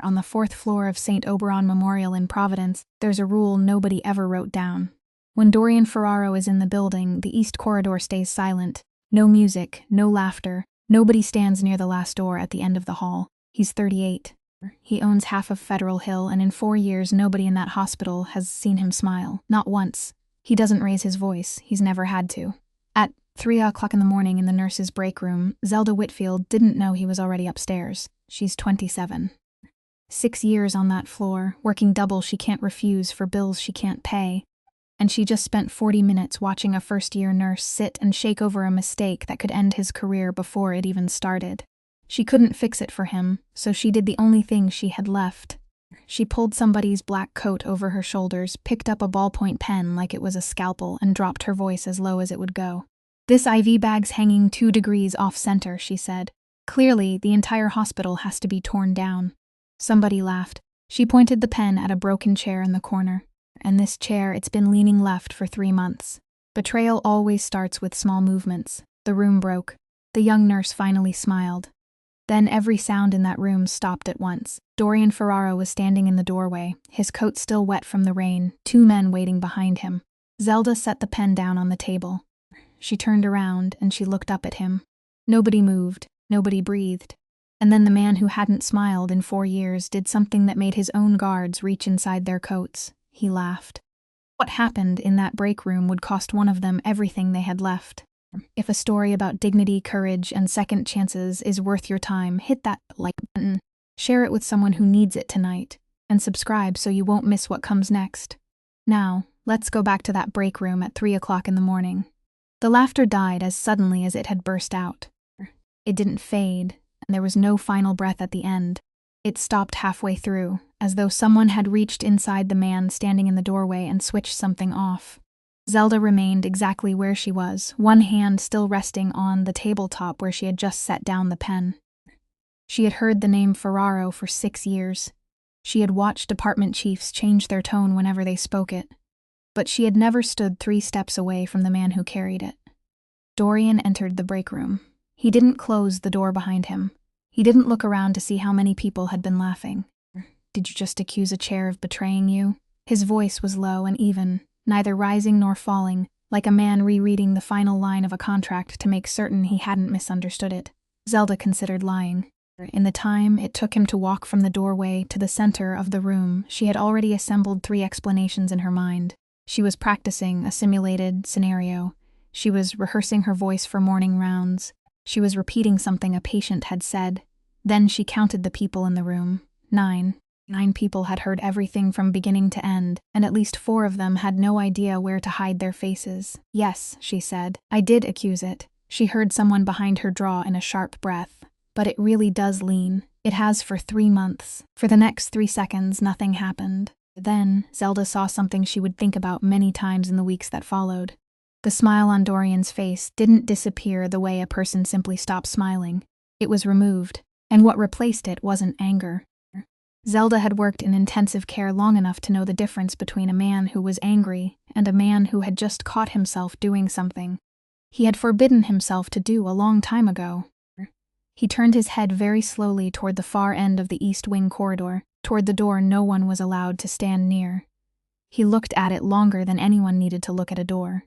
On the 4th floor of St. Oberon Memorial in Providence, there's a rule nobody ever wrote down. When Dorian Ferraro is in the building, the east corridor stays silent. No music, no laughter. Nobody stands near the last door at the end of the hall. He's 38. He owns half of Federal Hill, and in 4 years nobody in that hospital has seen him smile. Not once. He doesn't raise his voice. He's never had to. At 3 o'clock in the morning in the nurse's break room, Zelda Whitfield didn't know he was already upstairs. She's 27. 6 years on that floor, working double she can't refuse for bills she can't pay. And she just spent 40 minutes watching a first-year nurse sit and shake over a mistake that could end his career before it even started. She couldn't fix it for him, so she did the only thing she had left. She pulled somebody's black coat over her shoulders, picked up a ballpoint pen like it was a scalpel, and dropped her voice as low as it would go. "This IV bag's hanging 2 degrees off-center," she said. "Clearly, the entire hospital has to be torn down." Somebody laughed. She pointed the pen at a broken chair in the corner. "And this chair, it's been leaning left for 3 months. Betrayal always starts with small movements." The room broke. The young nurse finally smiled. Then every sound in that room stopped at once. Dorian Ferraro was standing in the doorway, his coat still wet from the rain, 2 men waiting behind him. Zelda set the pen down on the table. She turned around and she looked up at him. Nobody moved, nobody breathed. And then the man who hadn't smiled in 4 years did something that made his own guards reach inside their coats. He laughed. What happened in that break room would cost one of them everything they had left. If a story about dignity, courage, and second chances is worth your time, hit that like button, share it with someone who needs it tonight, and subscribe so you won't miss what comes next. Now, let's go back to that break room at 3 o'clock in the morning. The laughter died as suddenly as it had burst out. It didn't fade, and there was no final breath at the end. It stopped halfway through, as though someone had reached inside the man standing in the doorway and switched something off. Zelda remained exactly where she was, one hand still resting on the tabletop where she had just set down the pen. She had heard the name Ferraro for 6 years. She had watched department chiefs change their tone whenever they spoke it. But she had never stood 3 steps away from the man who carried it. Dorian entered the break room. He didn't close the door behind him. He didn't look around to see how many people had been laughing. "Did you just accuse a chair of betraying you?" His voice was low and even, neither rising nor falling, like a man rereading the final line of a contract to make certain he hadn't misunderstood it. Zelda considered lying. In the time it took him to walk from the doorway to the center of the room, she had already assembled 3 explanations in her mind. She was practicing a simulated scenario. She was rehearsing her voice for morning rounds. She was repeating something a patient had said. Then she counted the people in the room. 9. 9 people had heard everything from beginning to end, and at least 4 of them had no idea where to hide their faces. "Yes," she said, "I did accuse it." She heard someone behind her draw in a sharp breath. "But it really does lean. It has for 3 months. For the next 3 seconds, nothing happened." Then, Zelda saw something she would think about many times in the weeks that followed. The smile on Dorian's face didn't disappear the way a person simply stops smiling. It was removed, and what replaced it wasn't anger. Zelda had worked in intensive care long enough to know the difference between a man who was angry and a man who had just caught himself doing something he had forbidden himself to do a long time ago. He turned his head very slowly toward the far end of the East Wing corridor, toward the door no one was allowed to stand near. He looked at it longer than anyone needed to look at a door.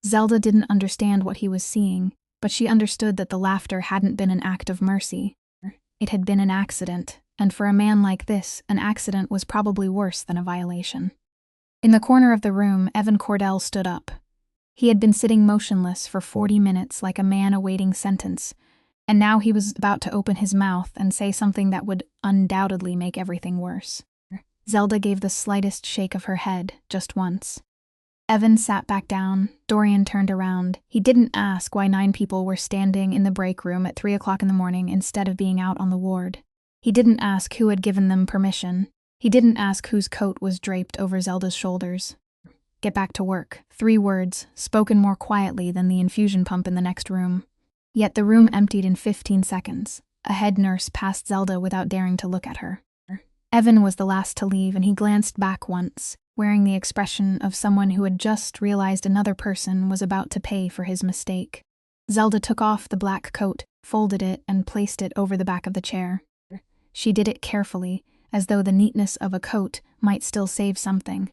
Zelda didn't understand what he was seeing, but she understood that the laughter hadn't been an act of mercy. It had been an accident, and for a man like this, an accident was probably worse than a violation. In the corner of the room, Evan Cordell stood up. He had been sitting motionless for 40 minutes like a man awaiting sentence, and now he was about to open his mouth and say something that would undoubtedly make everything worse. Zelda gave the slightest shake of her head, just once. Evan sat back down. Dorian turned around. He didn't ask why 9 people were standing in the break room at 3 o'clock in the morning instead of being out on the ward. He didn't ask who had given them permission. He didn't ask whose coat was draped over Zelda's shoulders. "Get back to work." 3 words, spoken more quietly than the infusion pump in the next room. Yet the room emptied in 15 seconds. A head nurse passed Zelda without daring to look at her. Evan was the last to leave, and he glanced back once, wearing the expression of someone who had just realized another person was about to pay for his mistake. Zelda took off the black coat, folded it, and placed it over the back of the chair. She did it carefully, as though the neatness of a coat might still save something.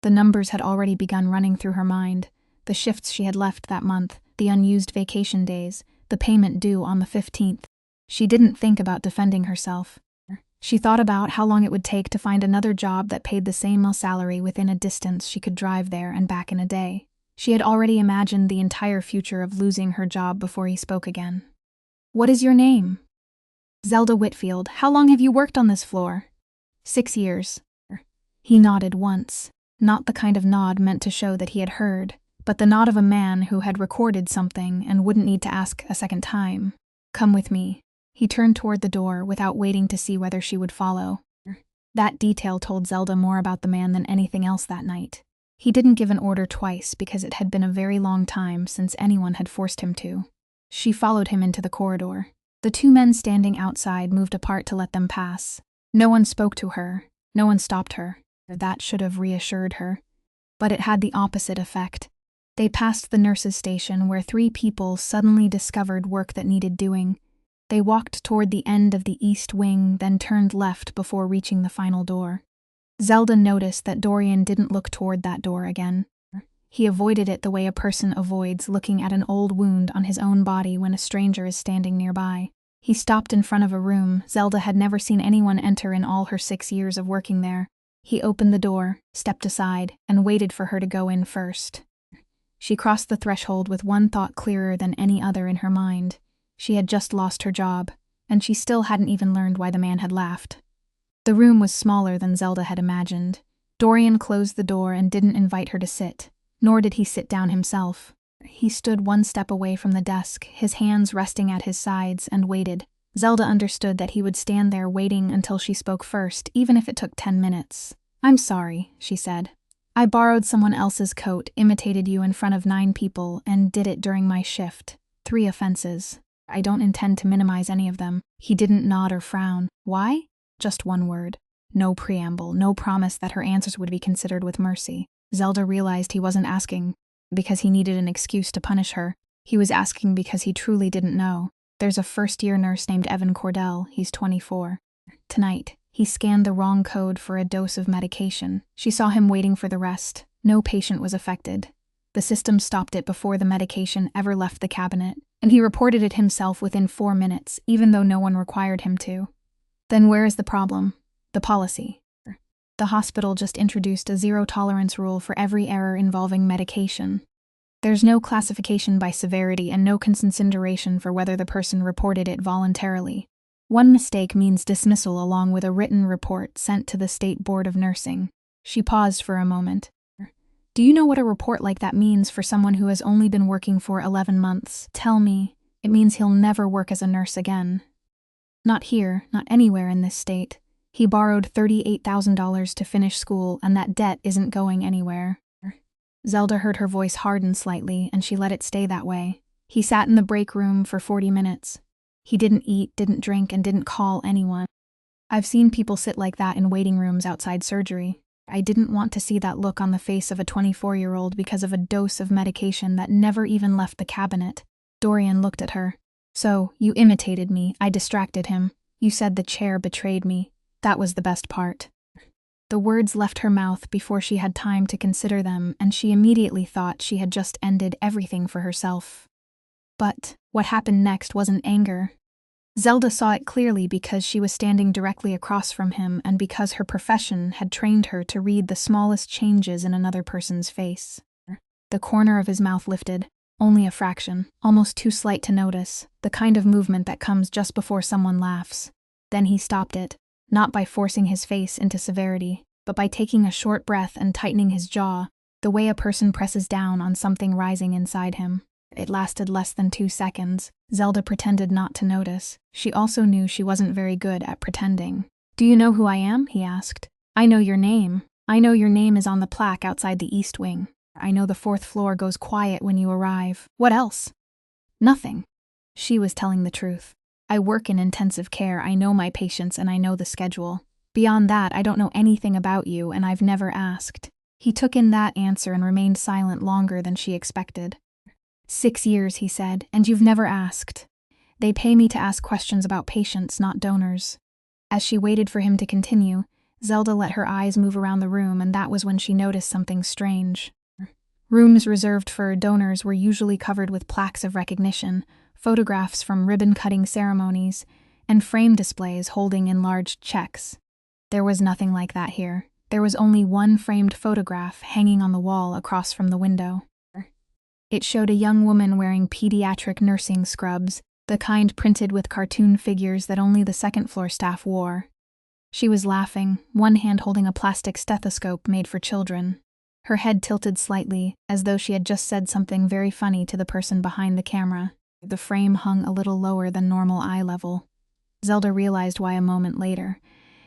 The numbers had already begun running through her mind, the shifts she had left that month, the unused vacation days, the payment due on the 15th. She didn't think about defending herself. She thought about how long it would take to find another job that paid the same salary within a distance she could drive there and back in a day. She had already imagined the entire future of losing her job before he spoke again. "What is your name?" "Zelda Whitfield. How long have you worked on this floor?" 6 years. He nodded once, not the kind of nod meant to show that he had heard, but the nod of a man who had recorded something and wouldn't need to ask a second time. "Come with me." He turned toward the door without waiting to see whether she would follow. That detail told Zelda more about the man than anything else that night. He didn't give an order twice because it had been a very long time since anyone had forced him to. She followed him into the corridor. The two men standing outside moved apart to let them pass. No one spoke to her. No one stopped her. That should have reassured her. But it had the opposite effect. They passed the nurse's station where 3 people suddenly discovered work that needed doing. They walked toward the end of the east wing, then turned left before reaching the final door. Zelda noticed that Dorian didn't look toward that door again. He avoided it the way a person avoids looking at an old wound on his own body when a stranger is standing nearby. He stopped in front of a room Zelda had never seen anyone enter in all her 6 years of working there. He opened the door, stepped aside, and waited for her to go in first. She crossed the threshold with one thought clearer than any other in her mind. She had just lost her job, and she still hadn't even learned why the man had laughed. The room was smaller than Zelda had imagined. Dorian closed the door and didn't invite her to sit, nor did he sit down himself. He stood one step away from the desk, his hands resting at his sides, and waited. Zelda understood that he would stand there waiting until she spoke first, even if it took 10 minutes. "I'm sorry," she said. "I borrowed someone else's coat, imitated you in front of 9 people, and did it during my shift. 3 offenses. I don't intend to minimize any of them." He didn't nod or frown. Why? Just one word. No preamble, no promise that her answers would be considered with mercy. Zelda realized he wasn't asking because he needed an excuse to punish her. He was asking because he truly didn't know. There's a first-year nurse named Evan Cordell. He's 24. Tonight, he scanned the wrong code for a dose of medication. She saw him waiting for the rest. No patient was affected. The system stopped it before the medication ever left the cabinet, and he reported it himself within 4 minutes, even though no one required him to. Then where is the problem? The policy. The hospital just introduced a zero-tolerance rule for every error involving medication. There's no classification by severity and no consideration for whether the person reported it voluntarily. One mistake means dismissal along with a written report sent to the State Board of Nursing. She paused for a moment. "Do you know what a report like that means for someone who has only been working for 11 months? Tell me. It means he'll never work as a nurse again. Not here, not anywhere in this state. He borrowed $38,000 to finish school, and that debt isn't going anywhere." Zelda heard her voice harden slightly, and she let it stay that way. He sat in the break room for 40 minutes. He didn't eat, didn't drink, and didn't call anyone. I've seen people sit like that in waiting rooms outside surgery. I didn't want to see that look on the face of a 24-year-old because of a dose of medication that never even left the cabinet. Dorian looked at her. "So, you imitated me. I distracted him. You said the chair betrayed me. That was the best part." The words left her mouth before she had time to consider them, and she immediately thought she had just ended everything for herself. But what happened next wasn't anger. Zelda saw it clearly because she was standing directly across from him and because her profession had trained her to read the smallest changes in another person's face. The corner of his mouth lifted, only a fraction, almost too slight to notice, the kind of movement that comes just before someone laughs. Then he stopped it. Not by forcing his face into severity, but by taking a short breath and tightening his jaw, the way a person presses down on something rising inside him. It lasted less than 2 seconds. Zelda pretended not to notice. She also knew she wasn't very good at pretending. "Do you know who I am?" he asked. "I know your name. I know your name is on the plaque outside the East Wing. I know the 4th floor goes quiet when you arrive. What else?" "Nothing." She was telling the truth. "I work in intensive care, I know my patients, and I know the schedule. Beyond that, I don't know anything about you, and I've never asked." He took in that answer and remained silent longer than she expected. 6 years, he said, and you've never asked. They pay me to ask questions about patients, not donors. As she waited for him to continue, Zelda let her eyes move around the room, and that was when she noticed something strange. Rooms reserved for donors were usually covered with plaques of recognition, photographs from ribbon-cutting ceremonies, and frame displays holding enlarged checks. There was nothing like that here. There was only one framed photograph hanging on the wall across from the window. It showed a young woman wearing pediatric nursing scrubs, the kind printed with cartoon figures that only the second-floor staff wore. She was laughing, one hand holding a plastic stethoscope made for children. Her head tilted slightly, as though she had just said something very funny to the person behind the camera. The frame hung a little lower than normal eye level. Zelda realized why a moment later.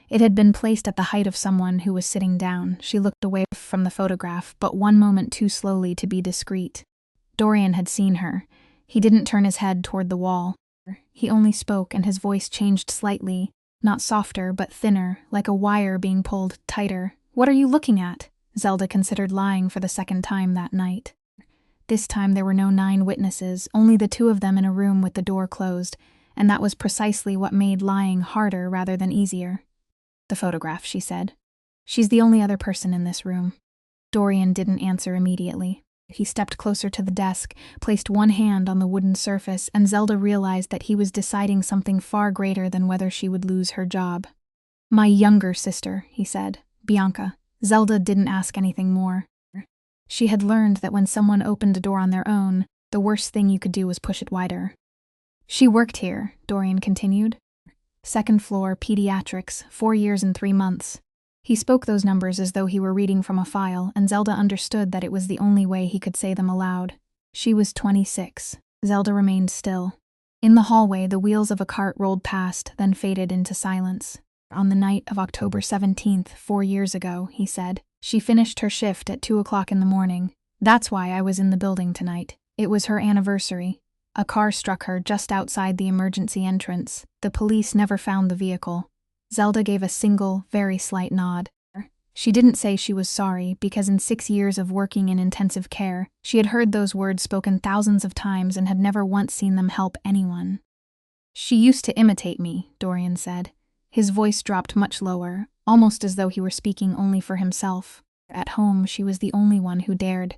It had been placed at the height of someone who was sitting down. She looked away from the photograph, but one moment too slowly to be discreet. Dorian had seen her. He didn't turn his head toward the wall. He only spoke, and his voice changed slightly, not softer, but thinner, like a wire being pulled tighter. "What are you looking at?" Zelda considered lying for the second time that night. This time there were no 9 witnesses, only the 2 of them in a room with the door closed, and that was precisely what made lying harder rather than easier. "The photograph," she said. "She's the only other person in this room." Dorian didn't answer immediately. He stepped closer to the desk, placed one hand on the wooden surface, and Zelda realized that he was deciding something far greater than whether she would lose her job. "My younger sister," he said. "Bianca." Zelda didn't ask anything more. She had learned that when someone opened a door on their own, the worst thing you could do was push it wider. "She worked here," Dorian continued. "Second floor, pediatrics, 4 years and 3 months. He spoke those numbers as though he were reading from a file, and Zelda understood that it was the only way he could say them aloud. She was 26. Zelda remained still. In the hallway, the wheels of a cart rolled past, then faded into silence. "On the night of October 17th, 4 years ago," he said. "She finished her shift at 2 o'clock in the morning. That's why I was in the building tonight. It was her anniversary. A car struck her just outside the emergency entrance. The police never found the vehicle." Zelda gave a single, very slight nod. She didn't say she was sorry, because in 6 years of working in intensive care, she had heard those words spoken thousands of times and had never once seen them help anyone. "She used to imitate me," Dorian said. His voice dropped much lower, almost as though he were speaking only for himself. "At home, she was the only one who dared.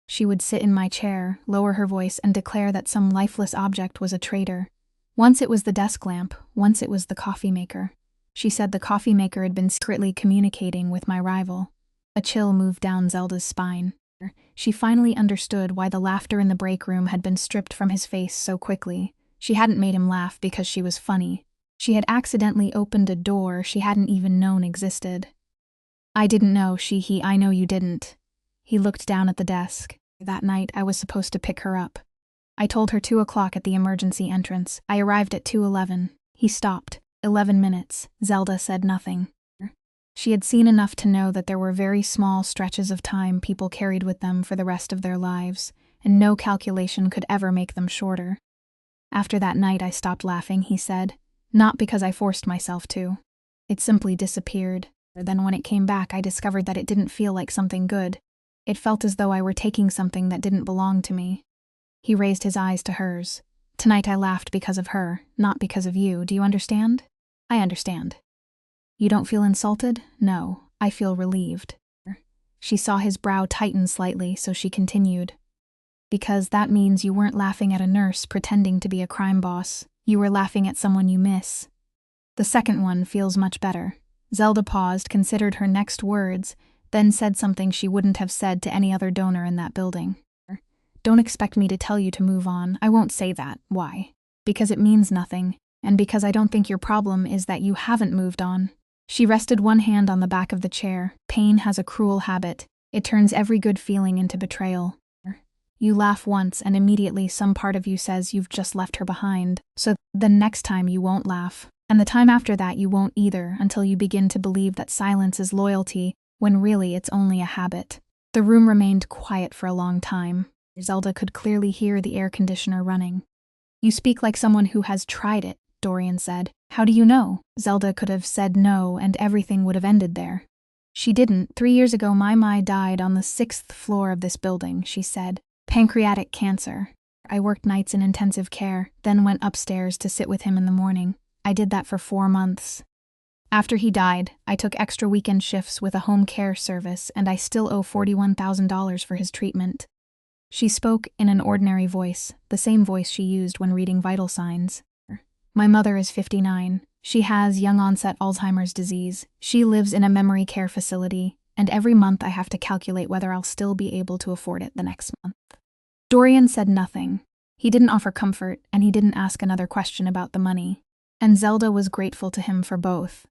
She would sit in my chair, lower her voice, and declare that some lifeless object was a traitor. Once it was the desk lamp, once it was the coffee maker. She said the coffee maker had been secretly communicating with my rival." A chill moved down Zelda's spine. She finally understood why the laughter in the break room had been stripped from his face so quickly. She hadn't made him laugh because she was funny. She had accidentally opened a door she hadn't even known existed. "I didn't know I know you didn't." He looked down at the desk. "That night I was supposed to pick her up. I told her 2 o'clock at the emergency entrance. I arrived at 2:11. He stopped. 11 minutes. Zelda said nothing. She had seen enough to know that there were very small stretches of time people carried with them for the rest of their lives, and no calculation could ever make them shorter. "After that night I stopped laughing," he said. "Not because I forced myself to. It simply disappeared. Then when it came back I discovered that it didn't feel like something good. It felt as though I were taking something that didn't belong to me." He raised his eyes to hers. "Tonight I laughed because of her, not because of you. Do you understand?" "I understand." "You don't feel insulted?" "No, I feel relieved." She saw his brow tighten slightly, so she continued. "Because that means you weren't laughing at a nurse pretending to be a crime boss. You were laughing at someone you miss. The second one feels much better." Zelda paused, considered her next words, then said something she wouldn't have said to any other donor in that building. "Don't expect me to tell you to move on. I won't say that. Why? Because it means nothing, and because I don't think your problem is that you haven't moved on." She rested one hand on the back of the chair. "Pain has a cruel habit. It turns every good feeling into betrayal. You laugh once and immediately some part of you says you've just left her behind, so the next time you won't laugh, and the time after that you won't either, until you begin to believe that silence is loyalty, when really it's only a habit." The room remained quiet for a long time. Zelda could clearly hear the air conditioner running. "You speak like someone who has tried it," Dorian said. "How do you know?" Zelda could have said no, and everything would have ended there. "She didn't. 3 years ago my died on the 6th floor of this building," she said. "Pancreatic cancer. I worked nights in intensive care, then went upstairs to sit with him in the morning. I did that for 4 months. After he died, I took extra weekend shifts with a home care service, and I still owe $41,000 for his treatment. She spoke in an ordinary voice, the same voice she used when reading vital signs. My mother is 59. She has young-onset Alzheimer's disease. She lives in a memory care facility, and every month I have to calculate whether I'll still be able to afford it the next month. Dorian said nothing. He didn't offer comfort, and he didn't ask another question about the money. And Zelda was grateful to him for both.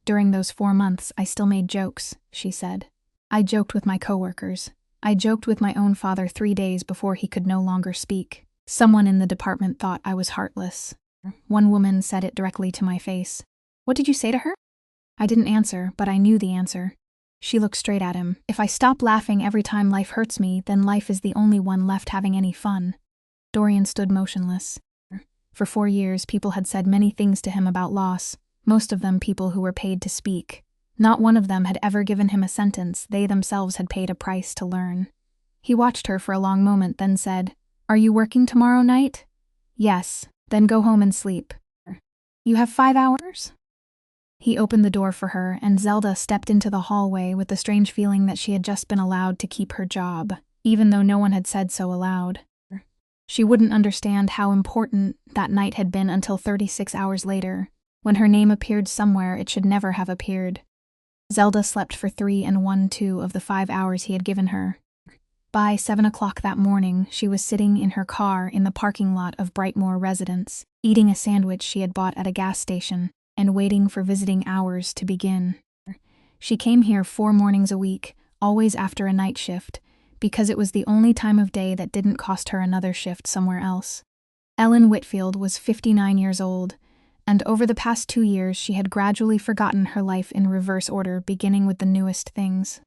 During those 4 months, I still made jokes, she said. I joked with my coworkers. I joked with my own father 3 days before he could no longer speak. Someone in the department thought I was heartless. One woman said it directly to my face. What did you say to her? I didn't answer, but I knew the answer. She looked straight at him. If I stop laughing every time life hurts me, then life is the only one left having any fun. Dorian stood motionless. For 4 years, people had said many things to him about loss, most of them people who were paid to speak. Not one of them had ever given him a sentence they themselves had paid a price to learn. He watched her for a long moment, then said, Are you working tomorrow night? Yes, then go home and sleep. You have 5 hours? He opened the door for her, and Zelda stepped into the hallway with the strange feeling that she had just been allowed to keep her job, even though no one had said so aloud. She wouldn't understand how important that night had been until 36 hours later, when her name appeared somewhere it should never have appeared. Zelda slept for 3 1/2 of the 5 hours he had given her. By 7 o'clock that morning, she was sitting in her car in the parking lot of Brightmoor Residence, eating a sandwich she had bought at a gas station, and waiting for visiting hours to begin. She came here 4 mornings a week, always after a night shift, because it was the only time of day that didn't cost her another shift somewhere else. Ellen Whitfield was 59 years old, and over the past 2 years she had gradually forgotten her life in reverse order, beginning with the newest things.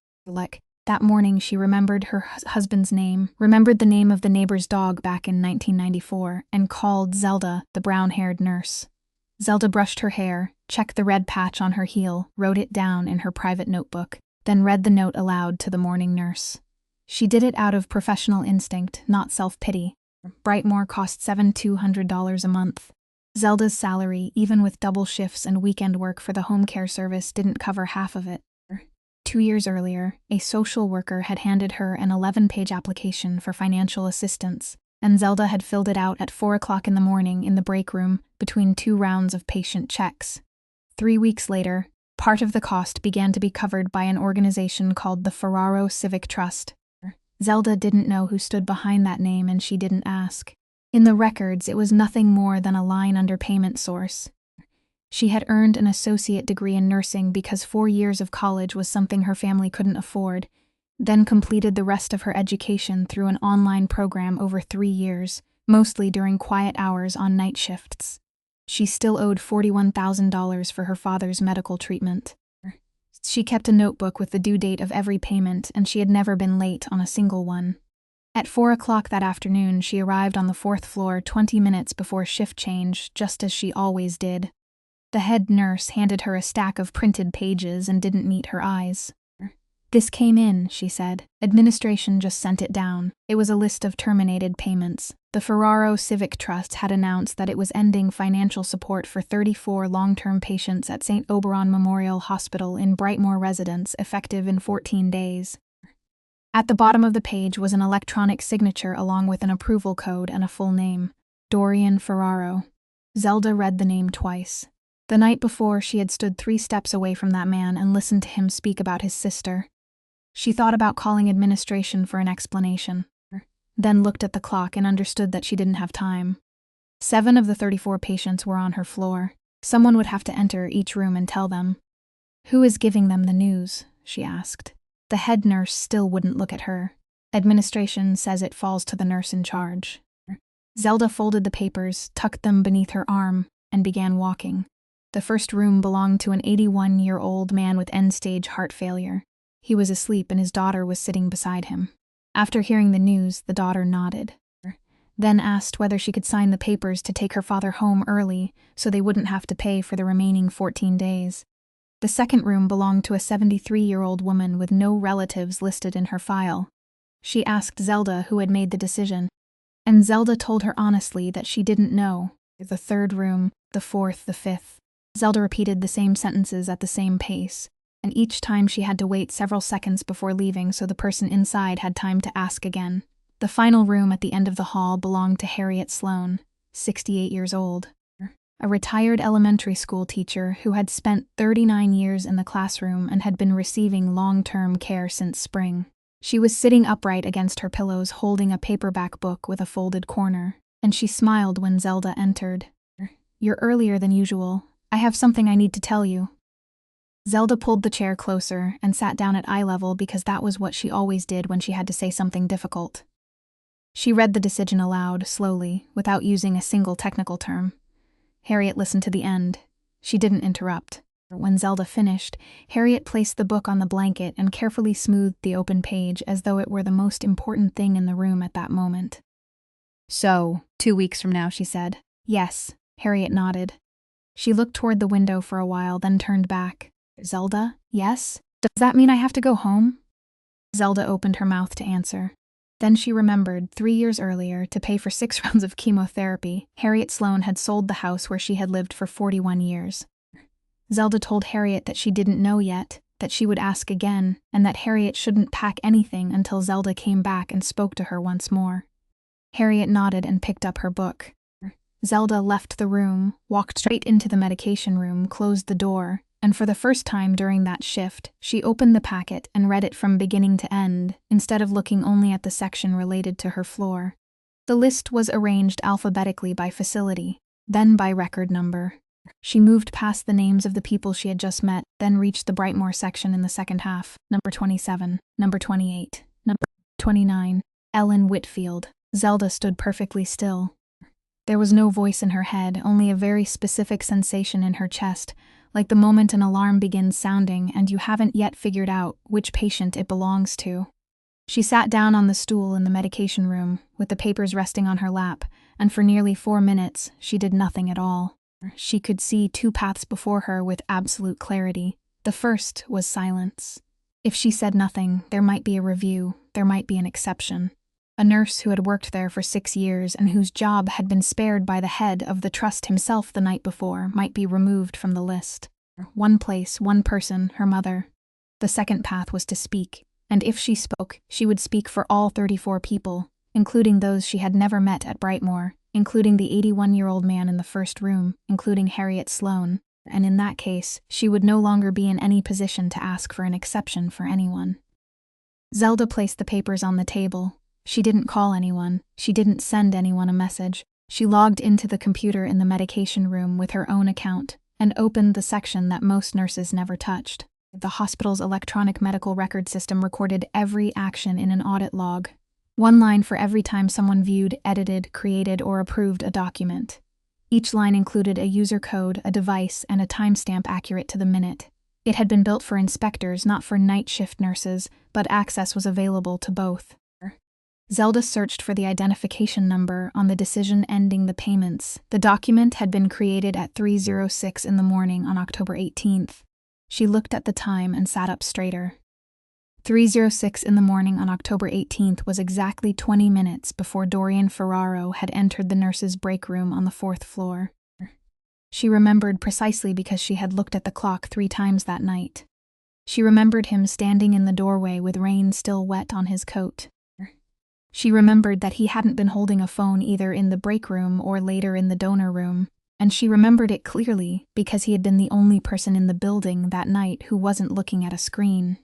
That morning she remembered her husband's name, remembered the name of the neighbor's dog back in 1994, and called Zelda, the brown-haired nurse. Zelda brushed her hair, checked the red patch on her heel, wrote it down in her private notebook, then read the note aloud to the morning nurse. She did it out of professional instinct, not self-pity. Brightmoor cost $7,200 a month. Zelda's salary, even with double shifts and weekend work for the home care service, didn't cover half of it. 2 years earlier, a social worker had handed her an 11-page application for financial assistance, and Zelda had filled it out at 4 o'clock in the morning in the break room between 2 rounds of patient checks. 3 weeks later, part of the cost began to be covered by an organization called the Ferraro Civic Trust. Zelda didn't know who stood behind that name, and she didn't ask. In the records, it was nothing more than a line under payment source. She had earned an associate degree in nursing because 4 years of college was something her family couldn't afford, then completed the rest of her education through an online program over 3 years, mostly during quiet hours on night shifts. She still owed $41,000 for her father's medical treatment. She kept a notebook with the due date of every payment, and she had never been late on a single one. At 4 o'clock that afternoon, she arrived on the 4th floor 20 minutes before shift change, just as she always did. The head nurse handed her a stack of printed pages and didn't meet her eyes. This came in, she said. Administration just sent it down. It was a list of terminated payments. The Ferraro Civic Trust had announced that it was ending financial support for 34 long-term patients at St. Oberon Memorial Hospital in Brightmoor Residence, effective in 14 days. At the bottom of the page was an electronic signature along with an approval code and a full name, Dorian Ferraro. Zelda read the name twice. The night before, she had stood 3 steps away from that man and listened to him speak about his sister. She thought about calling administration for an explanation, then looked at the clock and understood that she didn't have time. 7 of the 34 patients were on her floor. Someone would have to enter each room and tell them. Who is giving them the news? She asked. The head nurse still wouldn't look at her. Administration says it falls to the nurse in charge. Zelda folded the papers, tucked them beneath her arm, and began walking. The first room belonged to an 81-year-old man with end-stage heart failure. He was asleep and his daughter was sitting beside him. After hearing the news, the daughter nodded, then asked whether she could sign the papers to take her father home early so they wouldn't have to pay for the remaining 14 days. The second room belonged to a 73-year-old woman with no relatives listed in her file. She asked Zelda who had made the decision, and Zelda told her honestly that she didn't know. The third room, the fourth, the fifth. Zelda repeated the same sentences at the same pace, and each time she had to wait several seconds before leaving so the person inside had time to ask again. The final room at the end of the hall belonged to Harriet Sloane, 68 years old, a retired elementary school teacher who had spent 39 years in the classroom and had been receiving long-term care since spring. She was sitting upright against her pillows holding a paperback book with a folded corner, and she smiled when Zelda entered. "You're earlier than usual. I have something I need to tell you." Zelda pulled the chair closer and sat down at eye level because that was what she always did when she had to say something difficult. She read the decision aloud, slowly, without using a single technical term. Harriet listened to the end. She didn't interrupt. When Zelda finished, Harriet placed the book on the blanket and carefully smoothed the open page as though it were the most important thing in the room at that moment. "So, 2 weeks from now," she said. "Yes," Harriet nodded. She looked toward the window for a while, then turned back. "Zelda, yes? Does that mean I have to go home?" Zelda opened her mouth to answer. Then she remembered, 3 years earlier, to pay for 6 rounds of chemotherapy, Harriet Sloane had sold the house where she had lived for 41 years. Zelda told Harriet that she didn't know yet, that she would ask again, and that Harriet shouldn't pack anything until Zelda came back and spoke to her once more. Harriet nodded and picked up her book. Zelda left the room, walked straight into the medication room, closed the door, and for the first time during that shift, she opened the packet and read it from beginning to end, instead of looking only at the section related to her floor. The list was arranged alphabetically by facility, then by record number. She moved past the names of the people she had just met, then reached the Brightmoor section in the second half. Number 27, number 28, number 29, Ellen Whitfield. Zelda stood perfectly still. There was no voice in her head, only a very specific sensation in her chest, like the moment an alarm begins sounding and you haven't yet figured out which patient it belongs to. She sat down on the stool in the medication room, with the papers resting on her lap, and for nearly 4 minutes, she did nothing at all. She could see 2 paths before her with absolute clarity. The first was silence. If she said nothing, there might be a review, there might be an exception. A nurse who had worked there for 6 years and whose job had been spared by the head of the trust himself the night before might be removed from the list. One place, one person, her mother. The second path was to speak, and if she spoke, she would speak for all 34 people, including those she had never met at Brightmoor, including the 81-year-old man in the first room, including Harriet Sloane, and in that case, she would no longer be in any position to ask for an exception for anyone. Zelda placed the papers on the table. She didn't call anyone. She didn't send anyone a message. She logged into the computer in the medication room with her own account and opened the section that most nurses never touched. The hospital's electronic medical record system recorded every action in an audit log. 1 line for every time someone viewed, edited, created, or approved a document. Each line included a user code, a device, and a timestamp accurate to the minute. It had been built for inspectors, not for night shift nurses, but access was available to both. Zelda searched for the identification number on the decision ending the payments. The document had been created at 3:06 in the morning on October 18th. She looked at the time and sat up straighter. 3:06 in the morning on October 18th was exactly 20 minutes before Dorian Ferraro had entered the nurse's break room on the 4th floor. She remembered precisely because she had looked at the clock 3 times that night. She remembered him standing in the doorway with rain still wet on his coat. She remembered that he hadn't been holding a phone either in the break room or later in the donor room, and she remembered it clearly because he had been the only person in the building that night who wasn't looking at a screen.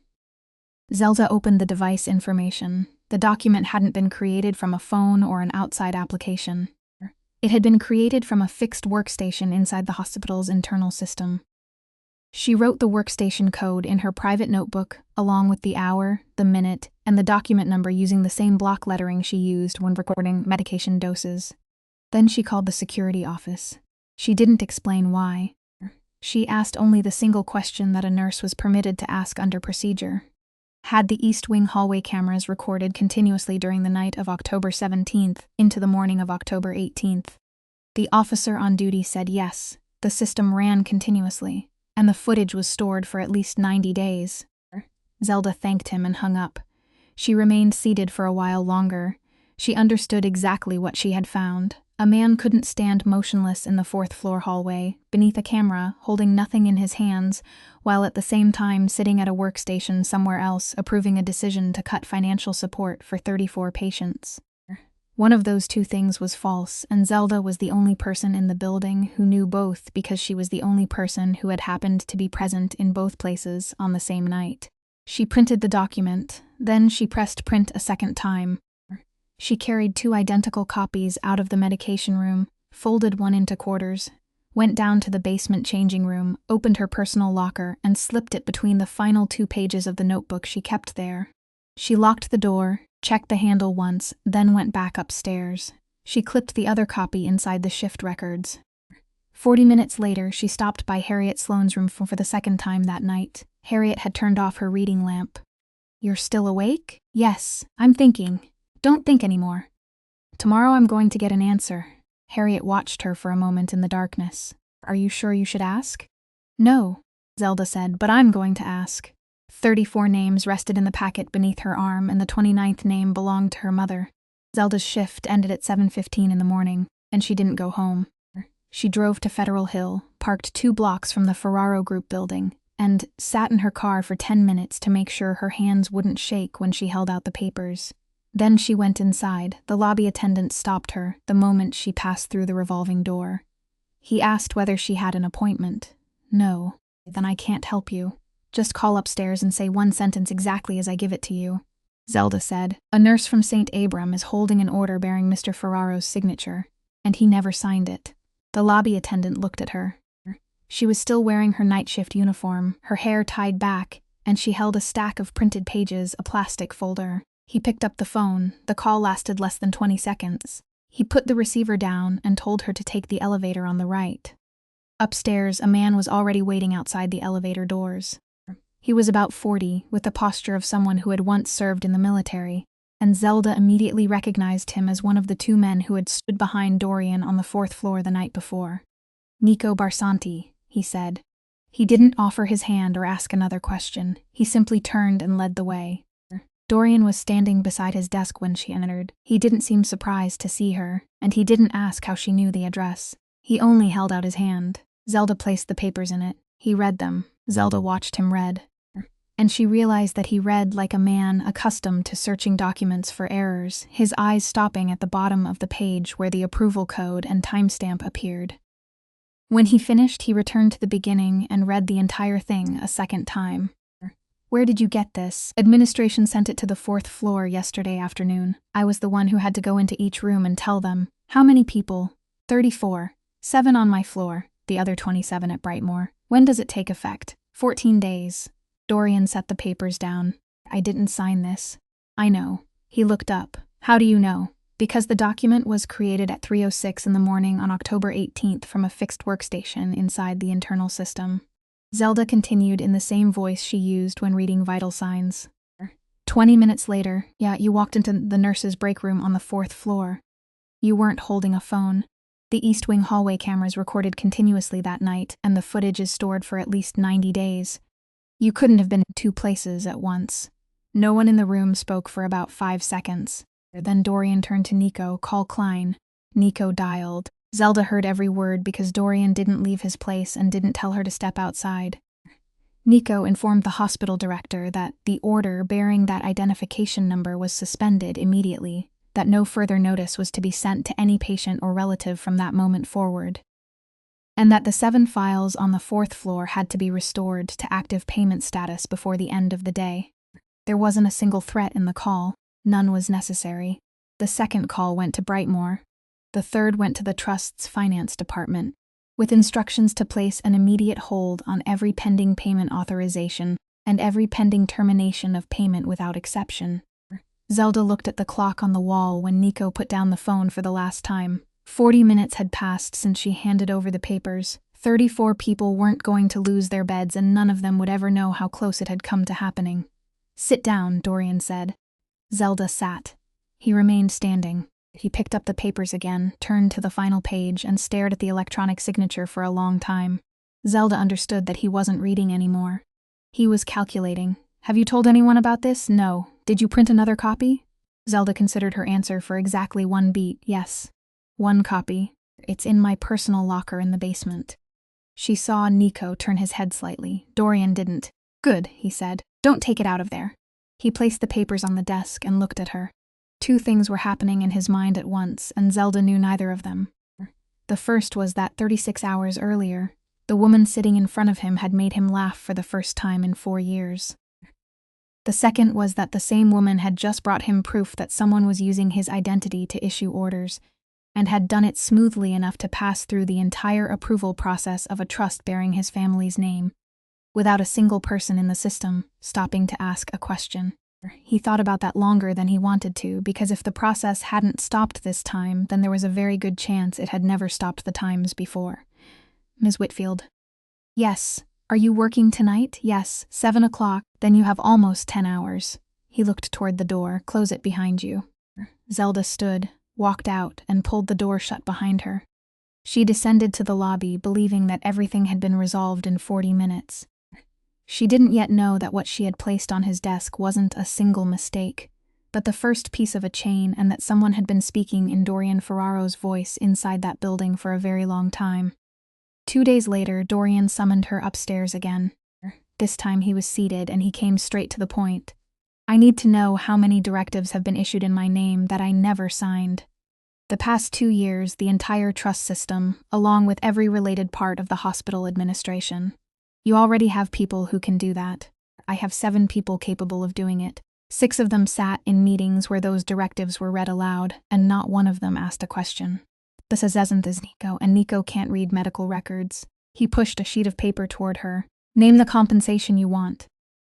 Zelda opened the device information. The document hadn't been created from a phone or an outside application. It had been created from a fixed workstation inside the hospital's internal system. She wrote the workstation code in her private notebook, along with the hour, the minute, and the document number using the same block lettering she used when recording medication doses. Then she called the security office. She didn't explain why. She asked only the single question that a nurse was permitted to ask under procedure. Had the East Wing hallway cameras recorded continuously during the night of October 17th into the morning of October 18th? The officer on duty said yes, the system ran continuously, and the footage was stored for at least 90 days. Zelda thanked him and hung up. She remained seated for a while longer. She understood exactly what she had found, A man couldn't stand motionless in the fourth-floor hallway, beneath a camera, holding nothing in his hands, while at the same time sitting at a workstation somewhere else approving a decision to cut financial support for 34 patients. One of those two things was false, and Zelda was the only person in the building who knew both because she was the only person who had happened to be present in both places on the same night. She printed the document, then she pressed print a second time. She carried 2 identical copies out of the medication room, folded one into quarters, went down to the basement changing room, opened her personal locker, and slipped it between the final 2 pages of the notebook she kept there. She locked the door, checked the handle once, then went back upstairs. She clipped the other copy inside the shift records. 40 minutes later, she stopped by Harriet Sloane's room for the second time that night. Harriet had turned off her reading lamp. "You're still awake?" "Yes, I'm thinking." "Don't think anymore. Tomorrow I'm going to get an answer." Harriet watched her for a moment in the darkness. "Are you sure you should ask?" "No," Zelda said, "but I'm going to ask." 34 names rested in the packet beneath her arm, and the 29th name belonged to her mother. Zelda's shift ended at 7:15 in the morning, and she didn't go home. She drove to Federal Hill, parked 2 blocks from the Ferraro Group building, and sat in her car for 10 minutes to make sure her hands wouldn't shake when she held out the papers. Then she went inside. The lobby attendant stopped her the moment she passed through the revolving door. He asked whether she had an appointment. "No." "Then I can't help you. Just call upstairs and say one sentence exactly as I give it to you," Zelda said. "A nurse from St. Abram is holding an order bearing Mr. Ferraro's signature, and he never signed it." The lobby attendant looked at her. She was still wearing her night shift uniform, her hair tied back, and she held a stack of printed pages, a plastic folder. He picked up the phone. The call lasted less than 20 seconds. He put the receiver down and told her to take the elevator on the right. Upstairs, a man was already waiting outside the elevator doors. He was about 40, with the posture of someone who had once served in the military, and Zelda immediately recognized him as one of the 2 men who had stood behind Dorian on the 4th floor the night before. "Nico Barsanti," he said. He didn't offer his hand or ask another question. He simply turned and led the way. Dorian was standing beside his desk when she entered. He didn't seem surprised to see her, and he didn't ask how she knew the address. He only held out his hand. Zelda placed the papers in it. He read them. Zelda watched him read. And she realized that he read like a man accustomed to searching documents for errors, his eyes stopping at the bottom of the page where the approval code and timestamp appeared. When he finished, he returned to the beginning and read the entire thing a second time. "Where did you get this? Administration sent it to the 4th floor yesterday afternoon. I was the one who had to go into each room and tell them. How many people? 34. 7 on my floor, the other 27 at Brightmoor. When does it take effect? 14 days. Dorian set the papers down. "I didn't sign this." "I know." He looked up. "How do you know?" "Because the document was created at 3:06 in the morning on October 18th from a fixed workstation inside the internal system." Zelda continued in the same voice she used when reading vital signs. 20 minutes later, you walked into the nurse's break room on the 4th floor. You weren't holding a phone. The East Wing hallway cameras recorded continuously that night, and the footage is stored for at least 90 days. You couldn't have been in 2 places at once. No one in the room spoke for about 5 seconds. Then Dorian turned to Nico. "Call Klein." Nico dialed. Zelda heard every word because Dorian didn't leave his place and didn't tell her to step outside. Nico informed the hospital director that the order bearing that identification number was suspended immediately, that no further notice was to be sent to any patient or relative from that moment forward, and that the 7 files on the 4th floor had to be restored to active payment status before the end of the day. There wasn't a single threat in the call. None was necessary. The 2nd call went to Brightmoor. The 3rd went to the Trust's finance department, with instructions to place an immediate hold on every pending payment authorization and every pending termination of payment without exception. Zelda looked at the clock on the wall when Nico put down the phone for the last time. 40 minutes had passed since she handed over the papers. 34 people weren't going to lose their beds, and none of them would ever know how close it had come to happening. "Sit down," Dorian said. Zelda sat. He remained standing. He picked up the papers again, turned to the final page, and stared at the electronic signature for a long time. Zelda understood that he wasn't reading anymore. He was calculating. "Have you told anyone about this?" "No." "Did you print another copy?" Zelda considered her answer for exactly 1 beat. "Yes." One copy. It's in my personal locker in the basement. She saw Nico turn his head slightly. Dorian didn't. Good, he said. Don't take it out of there. He placed the papers on the desk and looked at her. Two things were happening in his mind at once, and Zelda knew neither of them. The first was that 36 hours earlier, the woman sitting in front of him had made him laugh for the first time in 4 years. The second was that the same woman had just brought him proof that someone was using his identity to issue orders, and had done it smoothly enough to pass through the entire approval process of a trust bearing his family's name, without a single person in the system stopping to ask a question. He thought about that longer than he wanted to, because if the process hadn't stopped this time, then there was a very good chance it had never stopped the times before. Ms. Whitfield. Yes. Are you working tonight? Yes. 7 o'clock. Then you have almost 10 hours. He looked toward the door. Close it behind you. Zelda stood, walked out, and pulled the door shut behind her. She descended to the lobby, believing that everything had been resolved in 40 minutes. She didn't yet know that what she had placed on his desk wasn't a single mistake, but the first piece of a chain, and that someone had been speaking in Dorian Ferraro's voice inside that building for a very long time. 2 days later, Dorian summoned her upstairs again. This time he was seated, and he came straight to the point. I need to know how many directives have been issued in my name that I never signed. The past 2 years, the entire trust system, along with every related part of the hospital administration. You already have people who can do that. I have 7 people capable of doing it. 6 of them sat in meetings where those directives were read aloud, and not one of them asked a question. This isn't Nico, and Nico can't read medical records. He pushed a sheet of paper toward her. Name the compensation you want.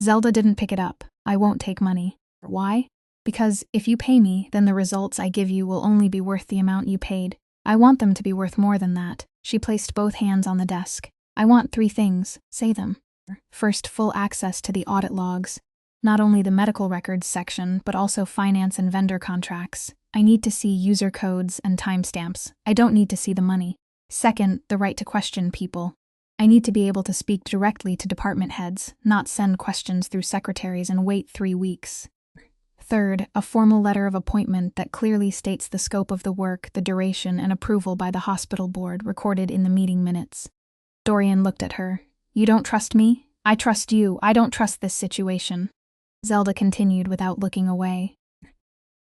Zelda didn't pick it up. I won't take money. Why? Because if you pay me, then the results I give you will only be worth the amount you paid. I want them to be worth more than that. She placed both hands on the desk. I want 3 things. Say them. First, full access to the audit logs. Not only the medical records section, but also finance and vendor contracts. I need to see user codes and timestamps. I don't need to see the money. Second, the right to question people. I need to be able to speak directly to department heads, not send questions through secretaries and wait 3 weeks. Third, a formal letter of appointment that clearly states the scope of the work, the duration, and approval by the hospital board recorded in the meeting minutes. Dorian looked at her. You don't trust me? I trust you. I don't trust this situation. Zelda continued without looking away.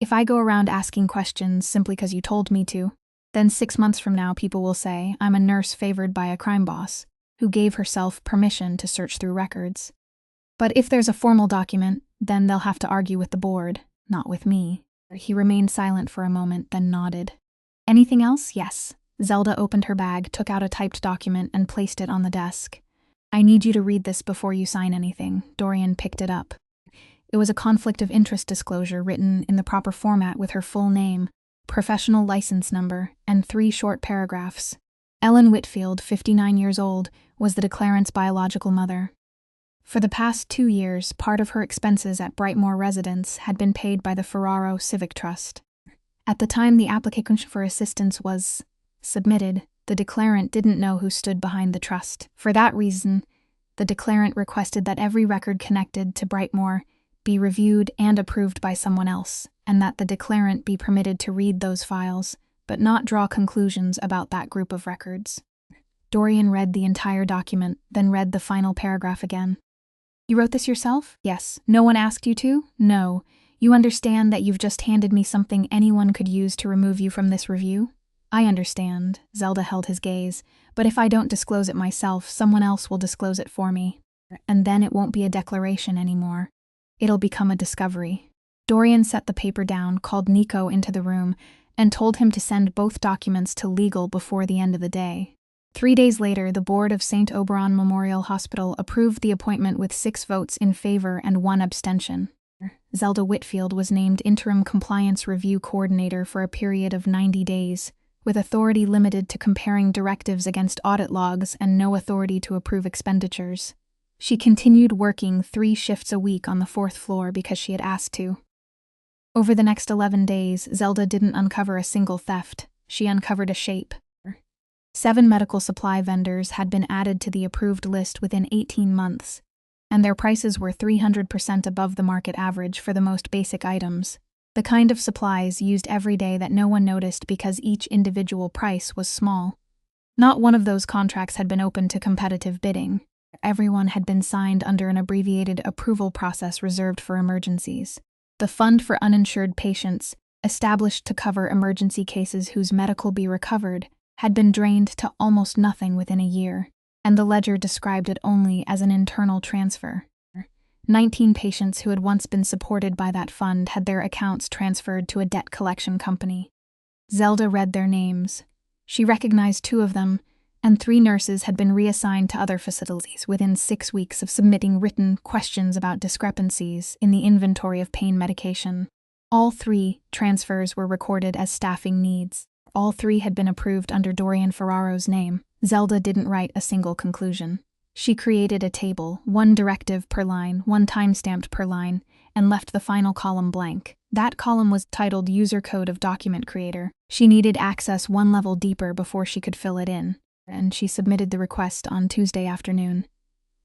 If I go around asking questions simply because you told me to, then 6 months from now people will say I'm a nurse favored by a crime boss who gave herself permission to search through records. But if there's a formal document, then they'll have to argue with the board, not with me. He remained silent for a moment, then nodded. Anything else? Yes. Zelda opened her bag, took out a typed document, and placed it on the desk. I need you to read this before you sign anything. Dorian picked it up. It was a conflict of interest disclosure written in the proper format with her full name, professional license number, and 3 short paragraphs. Ellen Whitfield, 59 years old, was the declarant's biological mother. For the past 2 years, part of her expenses at Brightmoor residence had been paid by the Ferraro Civic Trust. At the time the application for assistance was submitted, the declarant didn't know who stood behind the trust. For that reason, the declarant requested that every record connected to Brightmoor be reviewed and approved by someone else, and that the declarant be permitted to read those files, but not draw conclusions about that group of records. Dorian read the entire document, then read the final paragraph again. You wrote this yourself? Yes. No one asked you to? No. You understand that you've just handed me something anyone could use to remove you from this review? I understand. Zelda held his gaze. But if I don't disclose it myself, someone else will disclose it for me. And then it won't be a declaration anymore. It'll become a discovery. Dorian set the paper down, called Nico into the room, and told him to send both documents to legal before the end of the day. 3 days later, the board of St. Oberon Memorial Hospital approved the appointment with 6 votes in favor and 1 abstention. Zelda Whitfield was named Interim Compliance Review Coordinator for a period of 90 days, with authority limited to comparing directives against audit logs and no authority to approve expenditures. She continued working 3 shifts a week on the 4th floor because she had asked to. Over the next 11 days, Zelda didn't uncover a single theft. She uncovered a shape. 7 medical supply vendors had been added to the approved list within 18 months, and their prices were 300% above the market average for the most basic items. The kind of supplies used every day that no one noticed because each individual price was small. Not one of those contracts had been open to competitive bidding. Everyone had been signed under an abbreviated approval process reserved for emergencies. The Fund for Uninsured Patients, established to cover emergency cases whose medical be recovered, had been drained to almost nothing within a year, and the ledger described it only as an internal transfer. 19 patients who had once been supported by that fund had their accounts transferred to a debt collection company. Zelda read their names. She recognized 2 of them, and 3 nurses had been reassigned to other facilities within 6 weeks of submitting written questions about discrepancies in the inventory of pain medication. All 3 transfers were recorded as staffing needs. All 3 had been approved under Dorian Ferraro's name. Zelda didn't write a single conclusion. She created a table, 1 directive per line, 1 timestamped per line, and left the final column blank. That column was titled User Code of Document Creator. She needed access 1 level deeper before she could fill it in, and she submitted the request on Tuesday afternoon.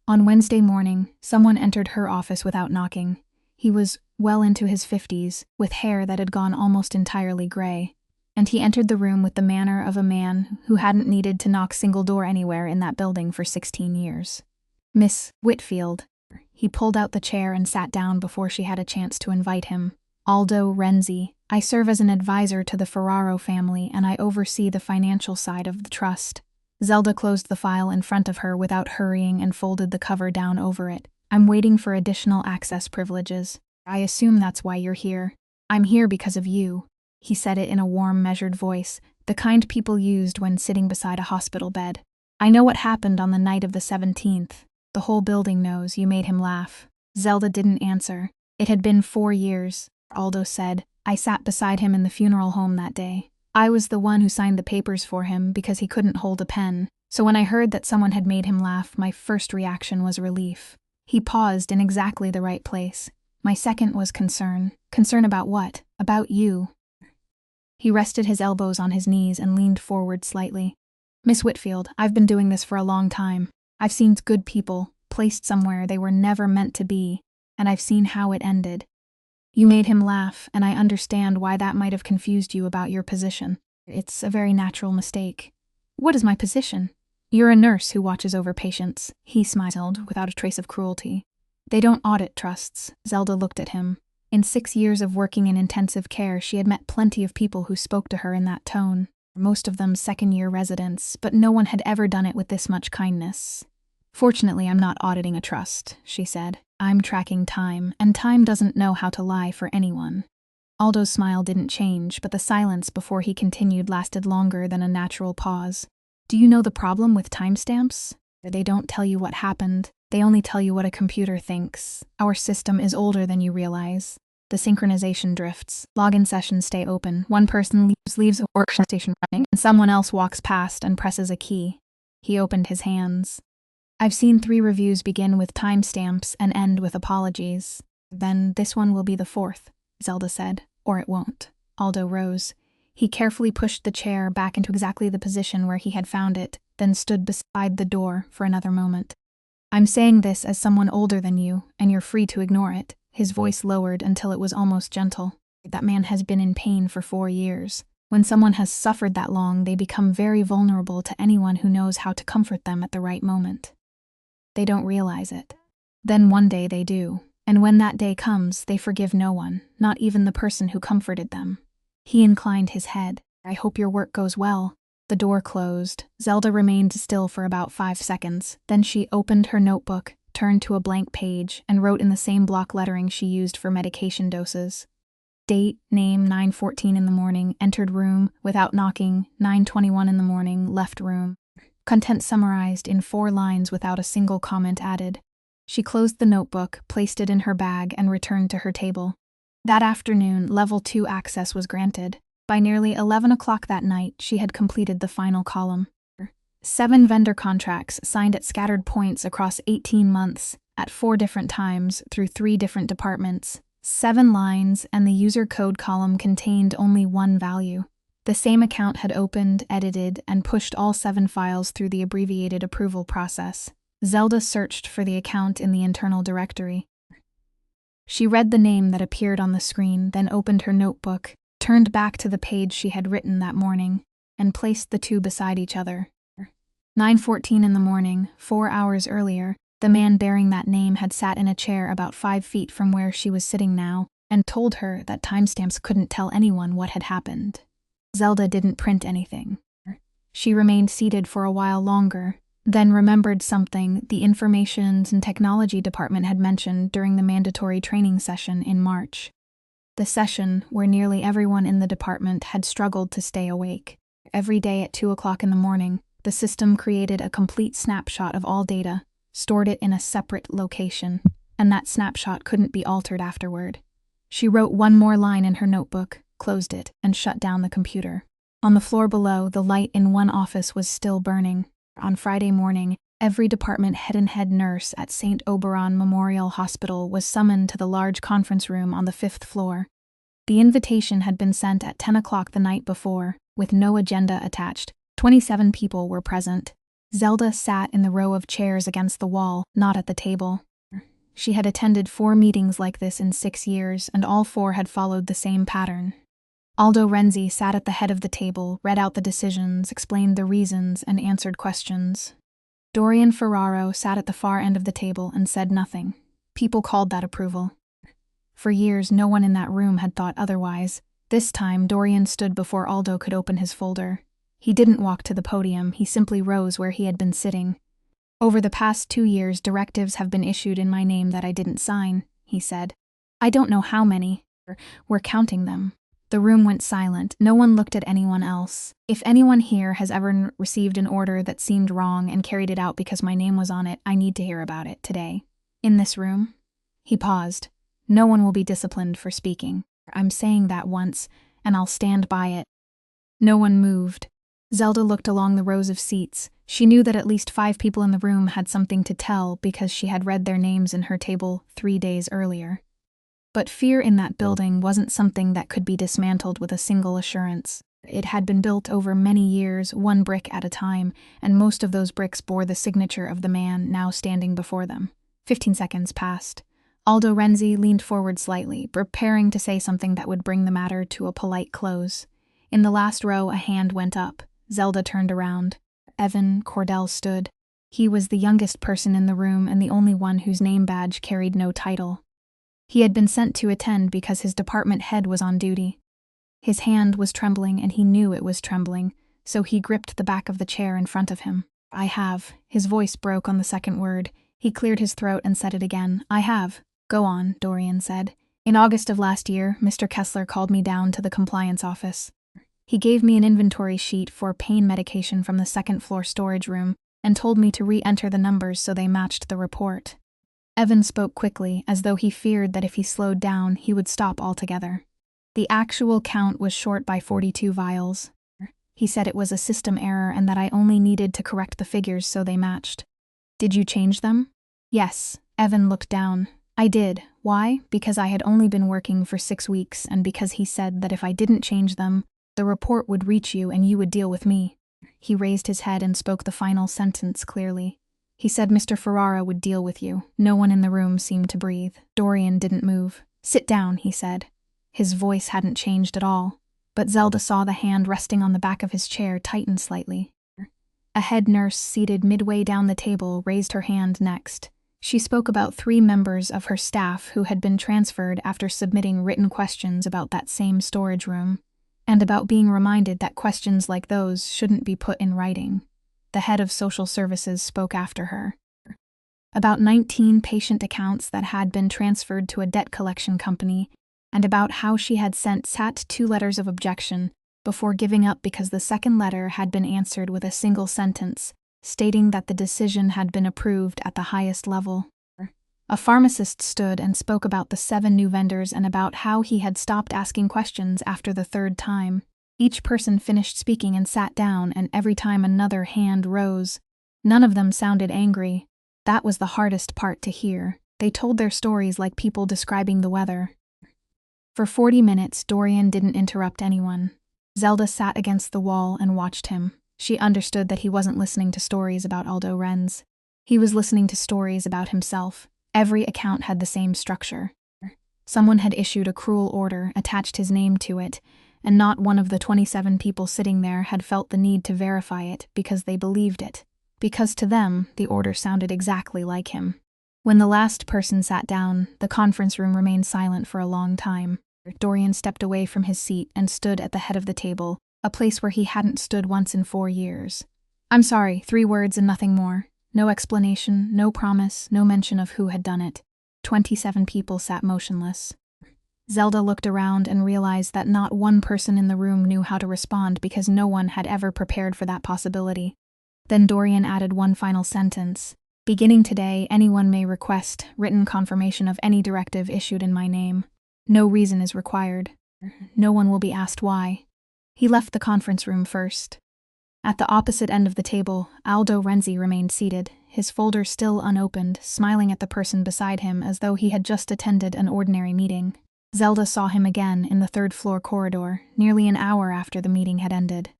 On Wednesday morning, someone entered her office without knocking. He was well into his 50s, with hair that had gone almost entirely gray, and he entered the room with the manner of a man who hadn't needed to knock single door anywhere in that building for 16 years. Miss Whitfield. He pulled out the chair and sat down before she had a chance to invite him. Aldo Renzi. I serve as an advisor to the Ferraro family, and I oversee the financial side of the trust. Zelda closed the file in front of her without hurrying and folded the cover down over it. I'm waiting for additional access privileges. I assume that's why you're here. I'm here because of you. He said it in a warm, measured voice, the kind people used when sitting beside a hospital bed. I know what happened on the night of the 17th. The whole building knows. You made him laugh. Zelda didn't answer. It had been 4 years, Aldo said. I sat beside him in the funeral home that day. I was the one who signed the papers for him because he couldn't hold a pen. So when I heard that someone had made him laugh, my first reaction was relief. He paused in exactly the right place. My second was concern. Concern about what? About you. He rested his elbows on his knees and leaned forward slightly. Miss Whitfield, I've been doing this for a long time. I've seen good people placed somewhere they were never meant to be, and I've seen how it ended. You made him laugh, and I understand why that might have confused you about your position. It's a very natural mistake. What is my position? You're a nurse who watches over patients. He smiled without a trace of cruelty. They don't audit trusts. Zelda looked at him. In 6 years of working in intensive care, she had met plenty of people who spoke to her in that tone, most of them second-year residents, but no one had ever done it with this much kindness. Fortunately, I'm not auditing a trust, she said. I'm tracking time, and time doesn't know how to lie for anyone. Aldo's smile didn't change, but the silence before he continued lasted longer than a natural pause. Do you know the problem with timestamps? They don't tell you what happened. They only tell you what a computer thinks. Our system is older than you realize. The synchronization drifts. Login sessions stay open. One person leaves a workstation running, and someone else walks past and presses a key. He opened his hands. I've seen 3 reviews begin with timestamps and end with apologies. Then this one will be the 4th, Zelda said. Or it won't. Aldo rose. He carefully pushed the chair back into exactly the position where he had found it, then stood beside the door for another moment. I'm saying this as someone older than you, and you're free to ignore it. His voice lowered until it was almost gentle. That man has been in pain for 4 years. When someone has suffered that long, they become very vulnerable to anyone who knows how to comfort them at the right moment. They don't realize it. Then one day they do, and when that day comes, they forgive no one, not even the person who comforted them. He inclined his head. I hope your work goes well. The door closed. Zelda remained still for about 5 seconds. Then she opened her notebook, turned to a blank page, and wrote in the same block lettering she used for medication doses. Date, name, 9:14 in the morning, entered room, without knocking, 9:21 in the morning, left room. Content summarized in 4 lines without a single comment added. She closed the notebook, placed it in her bag, and returned to her table. That afternoon, Level 2 access was granted. By nearly 11 o'clock that night, she had completed the final column. 7 vendor contracts signed at scattered points across 18 months, at 4 different times, through 3 different departments. 7 lines, and the user code column contained only 1 value. The same account had opened, edited, and pushed all 7 files through the abbreviated approval process. Zelda searched for the account in the internal directory. She read the name that appeared on the screen, then opened her notebook, turned back to the page she had written that morning, and placed the two beside each other. 9:14 in the morning, 4 hours earlier, the man bearing that name had sat in a chair about 5 feet from where she was sitting now, and told her that timestamps couldn't tell anyone what had happened. Zelda didn't print anything. She remained seated for a while longer, then remembered something the Information and Technology Department had mentioned during the mandatory training session in March. The session where nearly everyone in the department had struggled to stay awake. Every day at 2 o'clock in the morning, the system created a complete snapshot of all data, stored it in a separate location, and that snapshot couldn't be altered afterward. She wrote one more line in her notebook, closed it, and shut down the computer. On the floor below, the light in one office was still burning. On Friday morning, every department head and head nurse at St. Oberon Memorial Hospital was summoned to the large conference room on the 5th floor. The invitation had been sent at 10 o'clock the night before, with no agenda attached. 27 people were present. Zelda sat in the row of chairs against the wall, not at the table. She had attended 4 meetings like this in 6 years, and all 4 had followed the same pattern. Aldo Renzi sat at the head of the table, read out the decisions, explained the reasons, and answered questions. Dorian Ferraro sat at the far end of the table and said nothing. People called that approval. For years, no one in that room had thought otherwise. This time, Dorian stood before Aldo could open his folder. He didn't walk to the podium, he simply rose where he had been sitting. "Over the past 2 years, directives have been issued in my name that I didn't sign," he said. "I don't know how many. We're counting them." The room went silent. No one looked at anyone else. "If anyone here has ever received an order that seemed wrong and carried it out because my name was on it, I need to hear about it today. In this room?" He paused. "No one will be disciplined for speaking. I'm saying that once, and I'll stand by it." No one moved. Zelda looked along the rows of seats. She knew that at least 5 people in the room had something to tell because she had read their names in her table 3 days earlier. But fear in that building wasn't something that could be dismantled with a single assurance. It had been built over many years, 1 brick at a time, and most of those bricks bore the signature of the man now standing before them. 15 seconds passed. Aldo Renzi leaned forward slightly, preparing to say something that would bring the matter to a polite close. In the last row, a hand went up. Zelda turned around. Evan Cordell stood. He was the youngest person in the room and the only one whose name badge carried no title. He had been sent to attend because his department head was on duty. His hand was trembling and he knew it was trembling, so he gripped the back of the chair in front of him. "I have." His voice broke on the second word. He cleared his throat and said it again. "I have." "Go on," Dorian said. "In August of last year, Mr. Kessler called me down to the compliance office. He gave me an inventory sheet for pain medication from the 2nd floor storage room and told me to re-enter the numbers so they matched the report." Evan spoke quickly, as though he feared that if he slowed down, he would stop altogether. "The actual count was short by 42 vials. He said it was a system error and that I only needed to correct the figures so they matched." "Did you change them?" "Yes." Evan looked down. "I did. Why? Because I had only been working for 6 weeks, and because he said that if I didn't change them, the report would reach you and you would deal with me." He raised his head and spoke the final sentence clearly. "He said Mr. Ferraro would deal with you." No one in the room seemed to breathe. Dorian didn't move. "Sit down," he said. His voice hadn't changed at all, but Zelda saw the hand resting on the back of his chair tighten slightly. A head nurse seated midway down the table raised her hand next. She spoke about 3 members of her staff who had been transferred after submitting written questions about that same storage room, and about being reminded that questions like those shouldn't be put in writing. The head of social services spoke after her. About 19 patient accounts that had been transferred to a debt collection company, and about how she had sat 2 letters of objection before giving up because the second letter had been answered with a single sentence, stating that the decision had been approved at the highest level. A pharmacist stood and spoke about the 7 new vendors and about how he had stopped asking questions after the 3rd time. Each person finished speaking and sat down, and every time another hand rose. None of them sounded angry. That was the hardest part to hear. They told their stories like people describing the weather. For 40 minutes, Dorian didn't interrupt anyone. Zelda sat against the wall and watched him. She understood that he wasn't listening to stories about Aldo Renz. He was listening to stories about himself. Every account had the same structure. Someone had issued a cruel order, attached his name to it, and not one of the 27 people sitting there had felt the need to verify it because they believed it. Because to them, the order sounded exactly like him. When the last person sat down, the conference room remained silent for a long time. Dorian stepped away from his seat and stood at the head of the table, a place where he hadn't stood once in 4 years. "I'm sorry," 3 words and nothing more. No explanation, no promise, no mention of who had done it. 27 people sat motionless. Zelda looked around and realized that not one person in the room knew how to respond because no one had ever prepared for that possibility. Then Dorian added one final sentence. "Beginning today, anyone may request written confirmation of any directive issued in my name. No reason is required. No one will be asked why." He left the conference room first. At the opposite end of the table, Aldo Renzi remained seated, his folder still unopened, smiling at the person beside him as though he had just attended an ordinary meeting. Zelda saw him again in the 3rd-floor corridor, nearly an hour after the meeting had ended.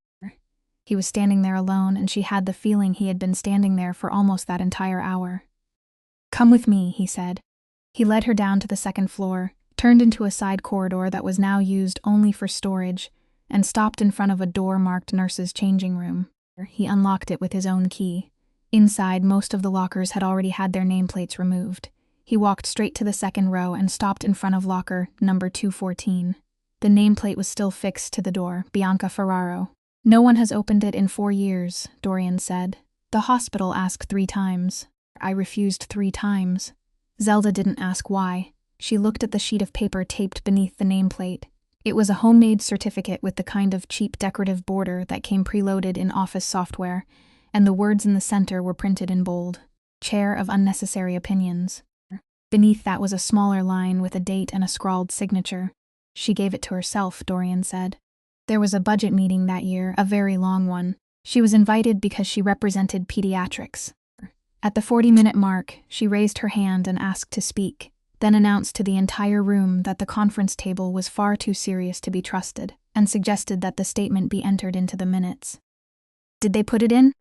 He was standing there alone, and she had the feeling he had been standing there for almost that entire hour. "Come with me," he said. He led her down to the 2nd floor, turned into a side corridor that was now used only for storage, and stopped in front of a door marked Nurse's Changing Room. He unlocked it with his own key. Inside, most of the lockers had already had their nameplates removed. He walked straight to the 2nd row and stopped in front of locker number 214. The nameplate was still fixed to the door, Bianca Ferraro. "No one has opened it in 4 years, Dorian said. "The hospital asked 3 times. I refused 3 times. Zelda didn't ask why. She looked at the sheet of paper taped beneath the nameplate. It was a homemade certificate with the kind of cheap decorative border that came preloaded in office software, and the words in the center were printed in bold. "Chair of Unnecessary Opinions." Beneath that was a smaller line with a date and a scrawled signature. She gave it to herself, Dorian said. There was a budget meeting that year, a very long one. She was invited because she represented pediatrics. At the 40-minute mark, she raised her hand and asked to speak, then announced to the entire room that the conference table was far too serious to be trusted, and suggested that the statement be entered into the minutes. Did they put it in?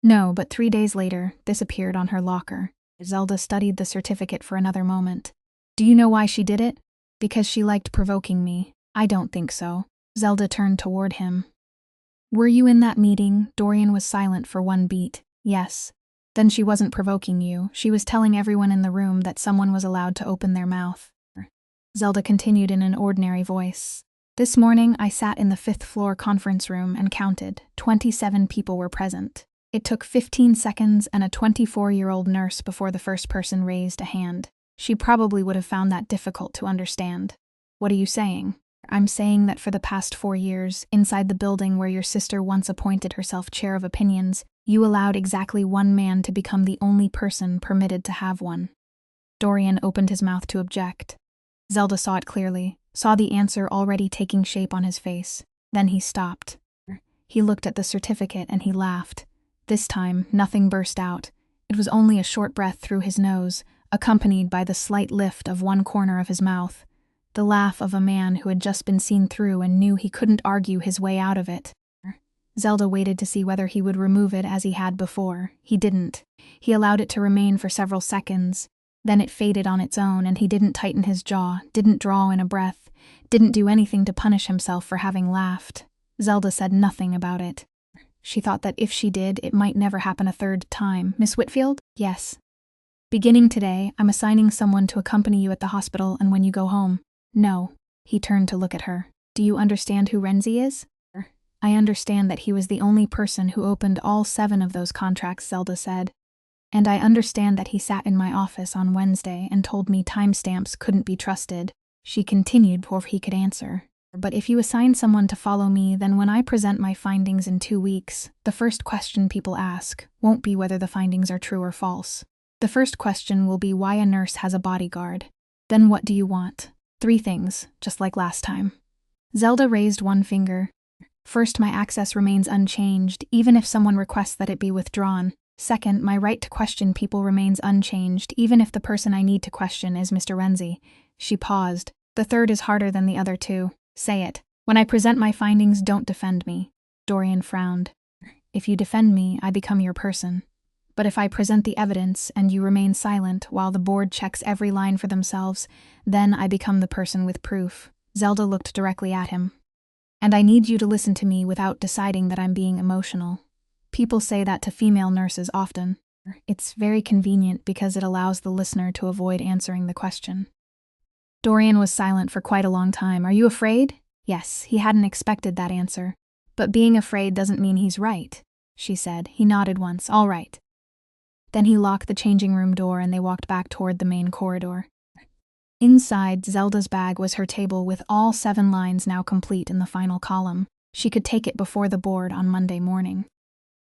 No, but 3 days later, this appeared on her locker. Zelda studied the certificate for another moment. Do you know why she did it? Because she liked provoking me. I don't think so. Zelda turned toward him. Were you in that meeting? Dorian was silent for one beat. Yes. Then she wasn't provoking you. She was telling everyone in the room that someone was allowed to open their mouth. Zelda continued in an ordinary voice. This morning, I sat in the 5th-floor conference room and counted. 27 people were present. It took 15 seconds and a 24-year-old nurse before the first person raised a hand. She probably would have found that difficult to understand. What are you saying? I'm saying that for the past 4 years, inside the building where your sister once appointed herself chair of opinions, you allowed exactly one man to become the only person permitted to have one. Dorian opened his mouth to object. Zelda saw it clearly, saw the answer already taking shape on his face. Then he stopped. He looked at the certificate and he laughed. This time, nothing burst out. It was only a short breath through his nose, accompanied by the slight lift of one corner of his mouth. The laugh of a man who had just been seen through and knew he couldn't argue his way out of it. Zelda waited to see whether he would remove it as he had before. He didn't. He allowed it to remain for several seconds. Then it faded on its own, and he didn't tighten his jaw, didn't draw in a breath, didn't do anything to punish himself for having laughed. Zelda said nothing about it. She thought that if she did, it might never happen a third time. Miss Whitfield? Yes. Beginning today, I'm assigning someone to accompany you at the hospital and when you go home. No. He turned to look at her. Do you understand who Renzi is? I understand that he was the only person who opened all 7 of those contracts, Zelda said. And I understand that he sat in my office on Wednesday and told me timestamps couldn't be trusted. She continued before he could answer. But if you assign someone to follow me, then when I present my findings in 2 weeks, the first question people ask won't be whether the findings are true or false. The first question will be why a nurse has a bodyguard. Then what do you want? 3 things, just like last time. Zelda raised one finger. First, my access remains unchanged, even if someone requests that it be withdrawn. Second, my right to question people remains unchanged, even if the person I need to question is Mr. Renzi. She paused. The third is harder than the other 2. Say it. When I present my findings, don't defend me. Dorian frowned. If you defend me, I become your person. But if I present the evidence and you remain silent while the board checks every line for themselves, then I become the person with proof. Zelda looked directly at him. And I need you to listen to me without deciding that I'm being emotional. People say that to female nurses often. It's very convenient because it allows the listener to avoid answering the question. Dorian was silent for quite a long time. Are you afraid? Yes, he hadn't expected that answer. But being afraid doesn't mean he's right, she said. He nodded once. All right. Then he locked the changing room door and they walked back toward the main corridor. Inside, Zelda's bag was her table with all 7 lines now complete in the final column. She could take it before the board on Monday morning.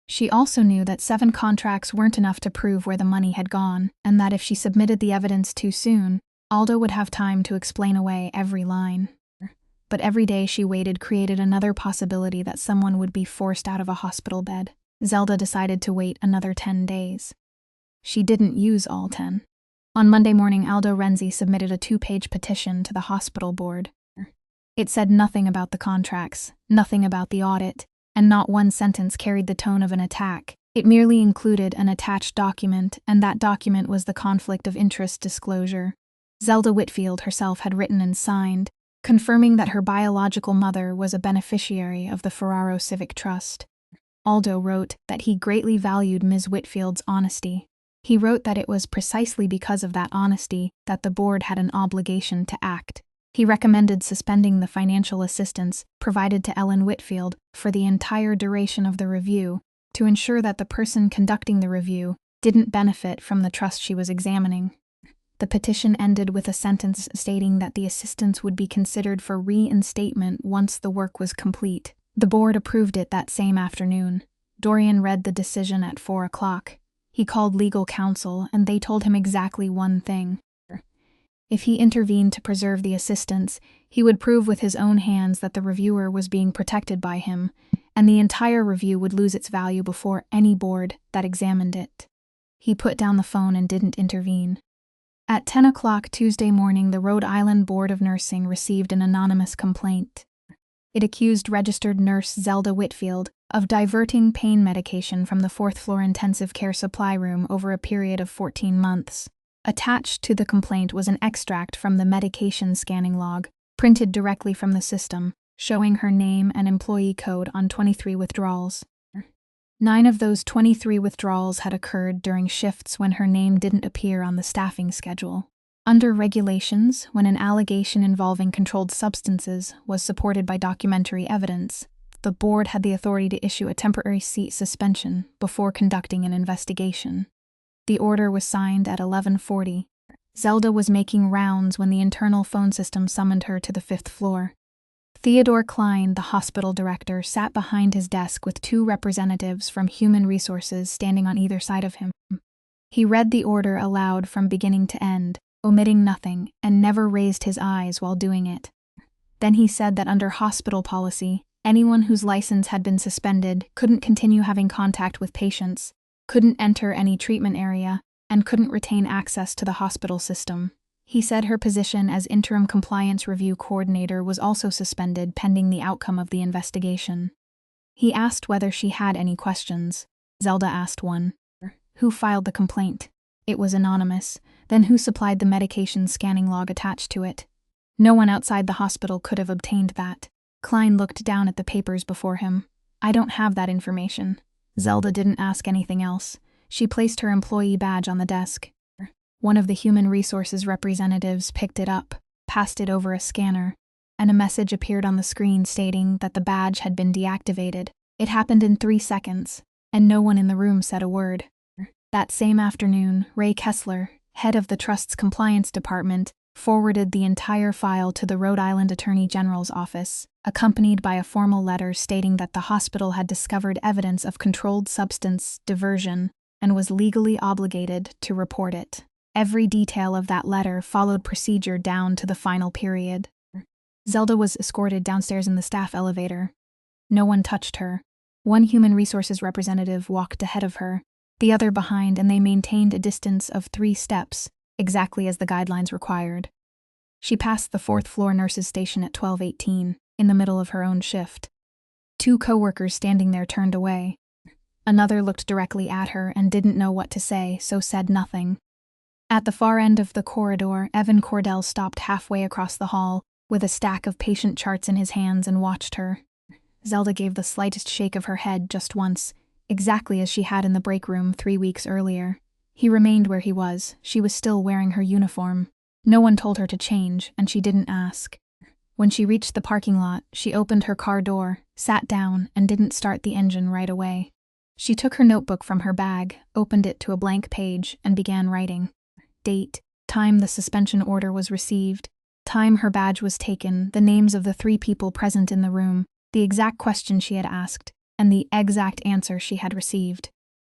She also knew that 7 contracts weren't enough to prove where the money had gone, and that if she submitted the evidence too soon, Aldo would have time to explain away every line. But every day she waited created another possibility that someone would be forced out of a hospital bed. Zelda decided to wait another 10 days. She didn't use all 10. On Monday morning, Aldo Renzi submitted a 2-page petition to the hospital board. It said nothing about the contracts, nothing about the audit, and not one sentence carried the tone of an attack. It merely included an attached document, and that document was the conflict of interest disclosure. Zelda Whitfield herself had written and signed, confirming that her biological mother was a beneficiary of the Ferraro Civic Trust. Aldo wrote that he greatly valued Ms. Whitfield's honesty. He wrote that it was precisely because of that honesty that the board had an obligation to act. He recommended suspending the financial assistance provided to Ellen Whitfield for the entire duration of the review to ensure that the person conducting the review didn't benefit from the trust she was examining. The petition ended with a sentence stating that the assistance would be considered for reinstatement once the work was complete. The board approved it that same afternoon. Dorian read the decision at 4 o'clock. He called legal counsel, and they told him exactly one thing. If he intervened to preserve the assistance, he would prove with his own hands that the reviewer was being protected by him, and the entire review would lose its value before any board that examined it. He put down the phone and didn't intervene. At 10 o'clock Tuesday morning, the Rhode Island Board of Nursing received an anonymous complaint. It accused registered nurse Zelda Whitfield of diverting pain medication from the 4th floor intensive care supply room over a period of 14 months. Attached to the complaint was an extract from the medication scanning log, printed directly from the system, showing her name and employee code on 23 withdrawals. 9 of those 23 withdrawals had occurred during shifts when her name didn't appear on the staffing schedule. Under regulations, when an allegation involving controlled substances was supported by documentary evidence, the board had the authority to issue a temporary seat suspension before conducting an investigation. The order was signed at 11:40. Zelda was making rounds when the internal phone system summoned her to the 5th floor. Theodore Klein, the hospital director, sat behind his desk with 2 representatives from Human Resources standing on either side of him. He read the order aloud from beginning to end, omitting nothing, and never raised his eyes while doing it. Then he said that under hospital policy, anyone whose license had been suspended couldn't continue having contact with patients, couldn't enter any treatment area, and couldn't retain access to the hospital system. He said her position as interim compliance review coordinator was also suspended pending the outcome of the investigation. He asked whether she had any questions. Zelda asked one. Who filed the complaint? It was anonymous. Then who supplied the medication scanning log attached to it? No one outside the hospital could have obtained that. Klein looked down at the papers before him. I don't have that information. Zelda didn't ask anything else. She placed her employee badge on the desk. One of the Human Resources representatives picked it up, passed it over a scanner, and a message appeared on the screen stating that the badge had been deactivated. It happened in 3 seconds, and no one in the room said a word. That same afternoon, Ray Kessler, head of the Trust's compliance department, forwarded the entire file to the Rhode Island Attorney General's office, accompanied by a formal letter stating that the hospital had discovered evidence of controlled substance diversion and was legally obligated to report it. Every detail of that letter followed procedure down to the final period. Zelda was escorted downstairs in the staff elevator. No one touched her. One Human Resources representative walked ahead of her, the other behind, and they maintained a distance of 3 steps, exactly as the guidelines required. She passed the 4th floor nurse's station at 12:18, in the middle of her own shift. 2 coworkers standing there turned away. Another looked directly at her and didn't know what to say, so said nothing. At the far end of the corridor, Evan Cordell stopped halfway across the hall, with a stack of patient charts in his hands, and watched her. Zelda gave the slightest shake of her head just once, exactly as she had in the break room 3 weeks earlier. He remained where he was. She was still wearing her uniform. No one told her to change, and she didn't ask. When she reached the parking lot, she opened her car door, sat down, and didn't start the engine right away. She took her notebook from her bag, opened it to a blank page, and began writing. Date, time the suspension order was received, time her badge was taken, the names of the 3 people present in the room, the exact question she had asked, and the exact answer she had received.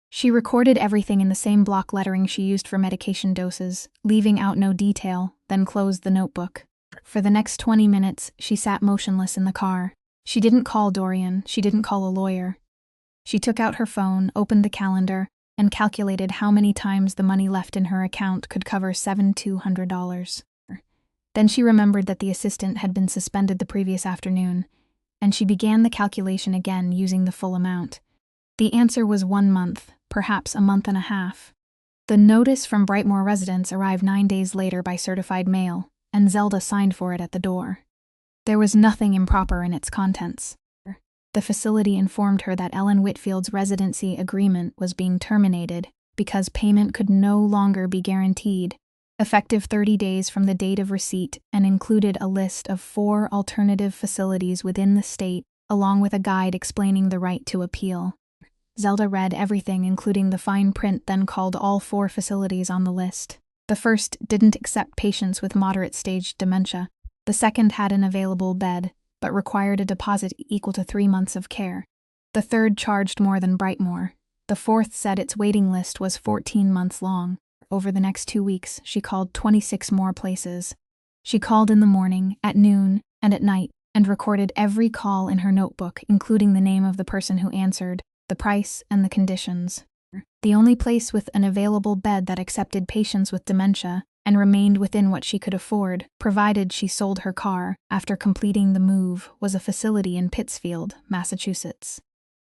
She recorded everything in the same block lettering she used for medication doses, leaving out no detail, then closed the notebook. For the next 20 minutes, she sat motionless in the car. She didn't call Dorian, she didn't call a lawyer. She took out her phone, opened the calendar, and calculated how many times the money left in her account could cover $7,200. Then she remembered that the assistant had been suspended the previous afternoon, and she began the calculation again using the full amount. The answer was 1 month, perhaps a month and a half. The notice from Brightmoor residents arrived 9 days later by certified mail, and Zelda signed for it at the door. There was nothing improper in its contents. The facility informed her that Ellen Whitfield's residency agreement was being terminated because payment could no longer be guaranteed, effective 30 days from the date of receipt, and included a list of 4 alternative facilities within the state, along with a guide explaining the right to appeal. Zelda read everything, including the fine print, then called all 4 facilities on the list. The first didn't accept patients with moderate-stage dementia. The second had an available bed, but required a deposit equal to 3 months of care. The third charged more than Brightmoor. The fourth said its waiting list was 14 months long. Over the next 2 weeks, she called 26 more places. She called in the morning, at noon, and at night, and recorded every call in her notebook, including the name of the person who answered, the price, and the conditions. The only place with an available bed that accepted patients with dementia and remained within what she could afford, provided she sold her car after completing the move, was a facility in Pittsfield, Massachusetts.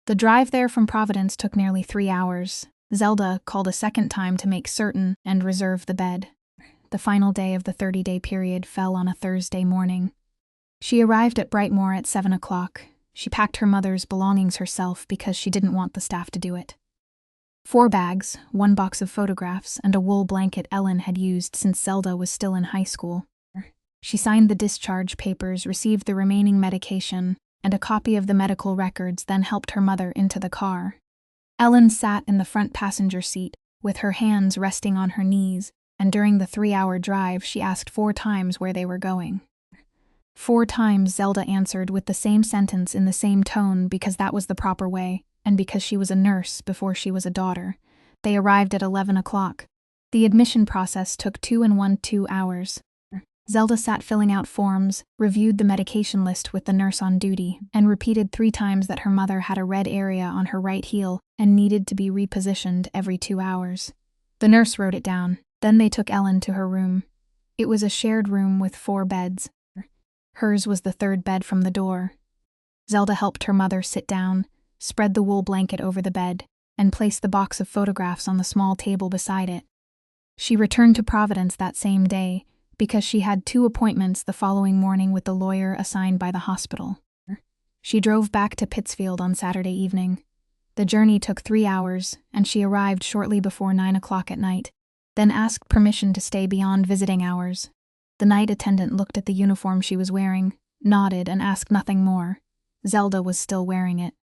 The drive there from Providence took nearly 3 hours. Zelda called a second time to make certain and reserve the bed. The final day of the 30-day period fell on a Thursday morning. She arrived at Brightmoor at 7 o'clock. She packed her mother's belongings herself because she didn't want the staff to do it. 4 bags, 1 box of photographs, and a wool blanket Ellen had used since Zelda was still in high school. She signed the discharge papers, received the remaining medication, and a copy of the medical records, then helped her mother into the car. Ellen sat in the front passenger seat, with her hands resting on her knees, and during the 3-hour drive she asked 4 times where they were going. 4 times Zelda answered with the same sentence in the same tone because that was the proper way, and because she was a nurse before she was a daughter. They arrived at 11 o'clock. The admission process took 2 hours. Zelda sat filling out forms, reviewed the medication list with the nurse on duty, and repeated 3 times that her mother had a red area on her right heel and needed to be repositioned every 2 hours. The nurse wrote it down. Then they took Ellen to her room. It was a shared room with 4 beds. Hers was the 3rd bed from the door. Zelda helped her mother sit down, spread the wool blanket over the bed, and placed the box of photographs on the small table beside it. She returned to Providence that same day because she had 2 appointments the following morning with the lawyer assigned by the hospital. She drove back to Pittsfield on Saturday evening. The journey took 3 hours, and she arrived shortly before 9 o'clock at night, then asked permission to stay beyond visiting hours. The night attendant looked at the uniform she was wearing, nodded, and asked nothing more. Zelda was still wearing it.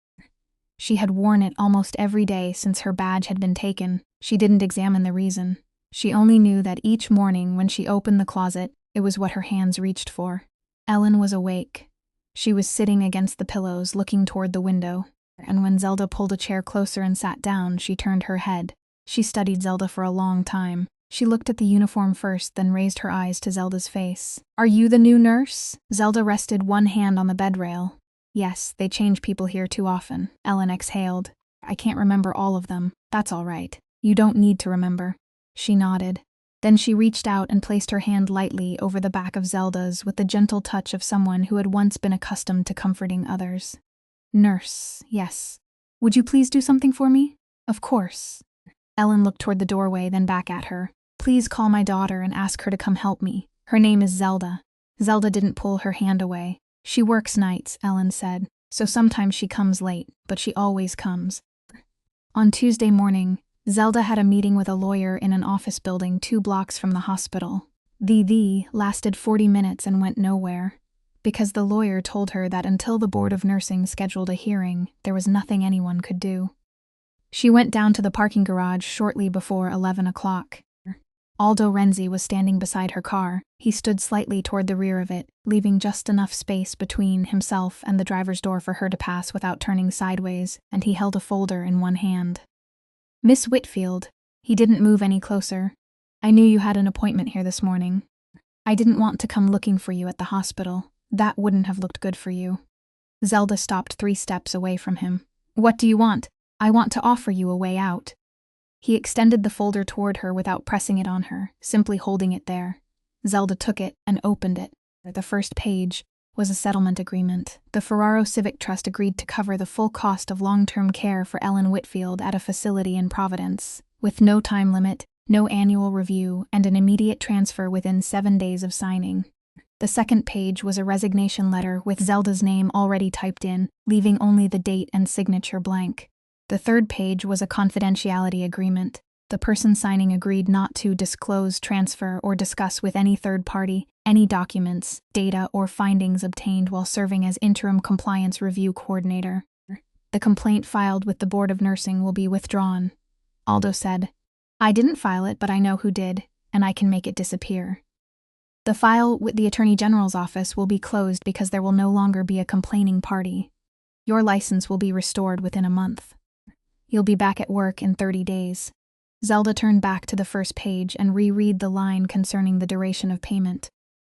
She had worn it almost every day since her badge had been taken. She didn't examine the reason. She only knew that each morning when she opened the closet, it was what her hands reached for. Ellen was awake. She was sitting against the pillows, looking toward the window, and when Zelda pulled a chair closer and sat down, she turned her head. She studied Zelda for a long time. She looked at the uniform first, then raised her eyes to Zelda's face. "Are you the new nurse?" Zelda rested one hand on the bed rail. "Yes, they change people here too often." Ellen exhaled. "I can't remember all of them. That's all right. You don't need to remember." She nodded. Then she reached out and placed her hand lightly over the back of Zelda's with the gentle touch of someone who had once been accustomed to comforting others. "Nurse, yes. Would you please do something for me? Of course. Ellen looked toward the doorway, then back at her. Please call my daughter and ask her to come help me. Her name is Zelda. Zelda didn't pull her hand away. She works nights, Ellen said, so sometimes she comes late, but she always comes. On Tuesday morning, Zelda had a meeting with a lawyer in an office building 2 blocks from the hospital. The lasted 40 minutes and went nowhere, because the lawyer told her that until the Board of Nursing scheduled a hearing, there was nothing anyone could do. She went down to the parking garage shortly before 11 o'clock. Aldo Renzi was standing beside her car. He stood slightly toward the rear of it, leaving just enough space between himself and the driver's door for her to pass without turning sideways, and he held a folder in one hand. Miss Whitfield. He didn't move any closer. I knew you had an appointment here this morning. I didn't want to come looking for you at the hospital. That wouldn't have looked good for you. Zelda stopped 3 steps away from him. What do you want? I want to offer you a way out. He extended the folder toward her without pressing it on her, simply holding it there. Zelda took it and opened it. The first page was a settlement agreement. The Ferraro Civic Trust agreed to cover the full cost of long-term care for Ellen Whitfield at a facility in Providence, with no time limit, no annual review, and an immediate transfer within 7 days of signing. The second page was a resignation letter with Zelda's name already typed in, leaving only the date and signature blank. The third page was a confidentiality agreement. The person signing agreed not to disclose, transfer, or discuss with any third party any documents, data, or findings obtained while serving as interim compliance review coordinator. The complaint filed with the Board of Nursing will be withdrawn. Aldo said, I didn't file it, but I know who did, and I can make it disappear. The file with the Attorney General's office will be closed because there will no longer be a complaining party. Your license will be restored within a month. You'll be back at work in 30 days. Zelda turned back to the first page and reread the line concerning the duration of payment.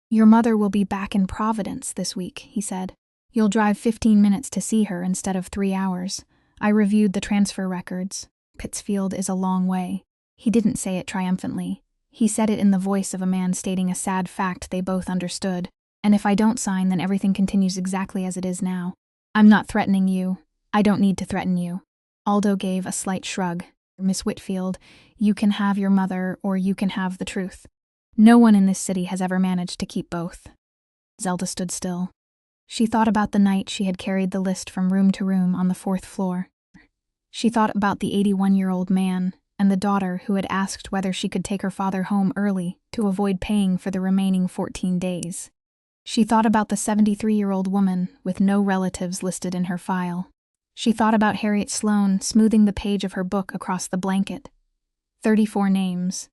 Your mother will be back in Providence this week, he said. You'll drive 15 minutes to see her instead of 3 hours. I reviewed the transfer records. Pittsfield is a long way. He didn't say it triumphantly. He said it in the voice of a man stating a sad fact they both understood. And if I don't sign, then everything continues exactly as it is now. I'm not threatening you. I don't need to threaten you. Aldo gave a slight shrug. Miss Whitfield, you can have your mother, or you can have the truth. No one in this city has ever managed to keep both. Zelda stood still. She thought about the night she had carried the list from room to room on the 4th floor. She thought about the 81-year-old man and the daughter who had asked whether she could take her father home early to avoid paying for the remaining 14 days. She thought about the 73-year-old woman with no relatives listed in her file. She thought about Harriet Sloane smoothing the page of her book across the blanket. 34 names.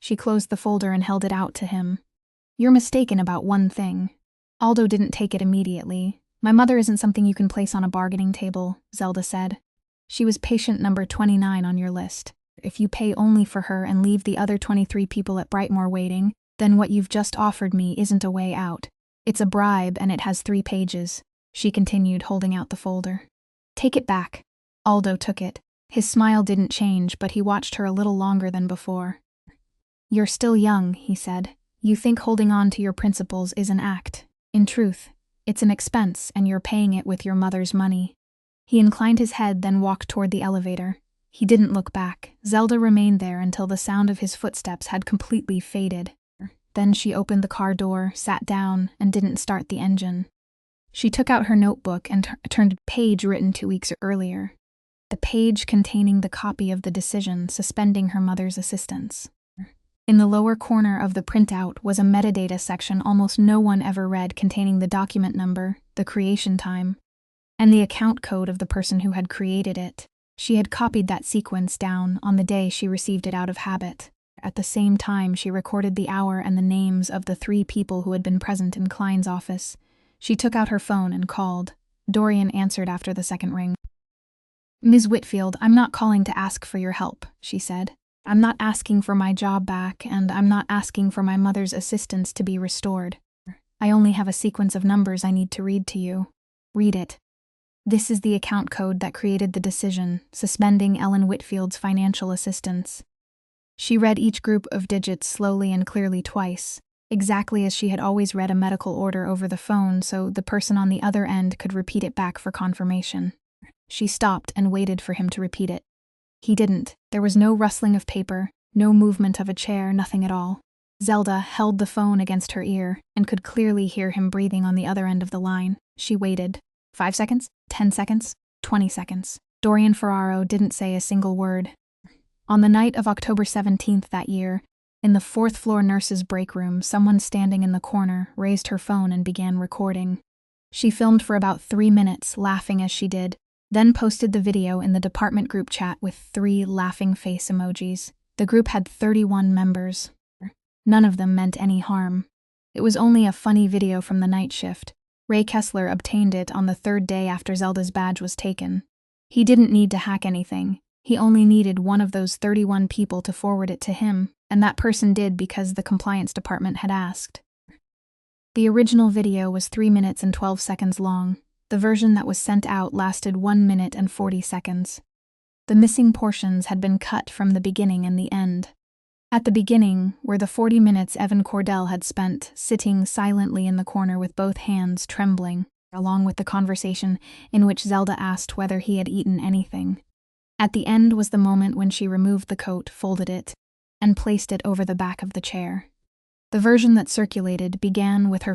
She closed the folder and held it out to him. You're mistaken about one thing. Aldo didn't take it immediately. My mother isn't something you can place on a bargaining table, Zelda said. She was patient number 29 on your list. If you pay only for her and leave the other 23 people at Brightmoor waiting, then what you've just offered me isn't a way out. It's a bribe and it has 3 pages, she continued, holding out the folder. Take it back. Aldo took it. His smile didn't change, but he watched her a little longer than before. You're still young, he said. You think holding on to your principles is an act. In truth, it's an expense, and you're paying it with your mother's money. He inclined his head, then walked toward the elevator. He didn't look back. Zelda remained there until the sound of his footsteps had completely faded. Then she opened the car door, sat down, and didn't start the engine. She took out her notebook and turned a page written 2 weeks earlier. The page containing the copy of the decision suspending her mother's assistance. In the lower corner of the printout was a metadata section almost no one ever read, containing the document number, the creation time, and the account code of the person who had created it. She had copied that sequence down on the day she received it out of habit. At the same time, she recorded the hour and the names of the 3 people who had been present in Klein's office. She took out her phone and called. Dorian answered after the second ring. Ms. Whitfield, I'm not calling to ask for your help, she said. I'm not asking for my job back, and I'm not asking for my mother's assistance to be restored. I only have a sequence of numbers I need to read to you. Read it. This is the account code that created the decision, suspending Ellen Whitfield's financial assistance. She read each group of digits slowly and clearly twice, exactly as she had always read a medical order over the phone, so the person on the other end could repeat it back for confirmation. She stopped and waited for him to repeat it. He didn't. There was no rustling of paper, no movement of a chair, nothing at all. Zelda held the phone against her ear and could clearly hear him breathing on the other end of the line. She waited. 5 seconds? 10 seconds? 20 seconds. Dorian Ferraro didn't say a single word. On the night of October 17th that year, in the fourth-floor nurse's break room, someone standing in the corner raised her phone and began recording. She filmed for about 3 minutes, laughing as she did, then posted the video in the department group chat with 3 laughing face emojis. The group had 31 members. None of them meant any harm. It was only a funny video from the night shift. Ray Kessler obtained it on the 3rd day after Zelda's badge was taken. He didn't need to hack anything. He only needed one of those 31 people to forward it to him, and that person did because the compliance department had asked. The original video was 3 minutes and 12 seconds long. The version that was sent out lasted 1 minute and 40 seconds. The missing portions had been cut from the beginning and the end. At the beginning were the 40 minutes Evan Cordell had spent sitting silently in the corner with both hands trembling, along with the conversation in which Zelda asked whether he had eaten anything. At the end was the moment when she removed the coat, folded it, and placed it over the back of the chair. The version that circulated began with her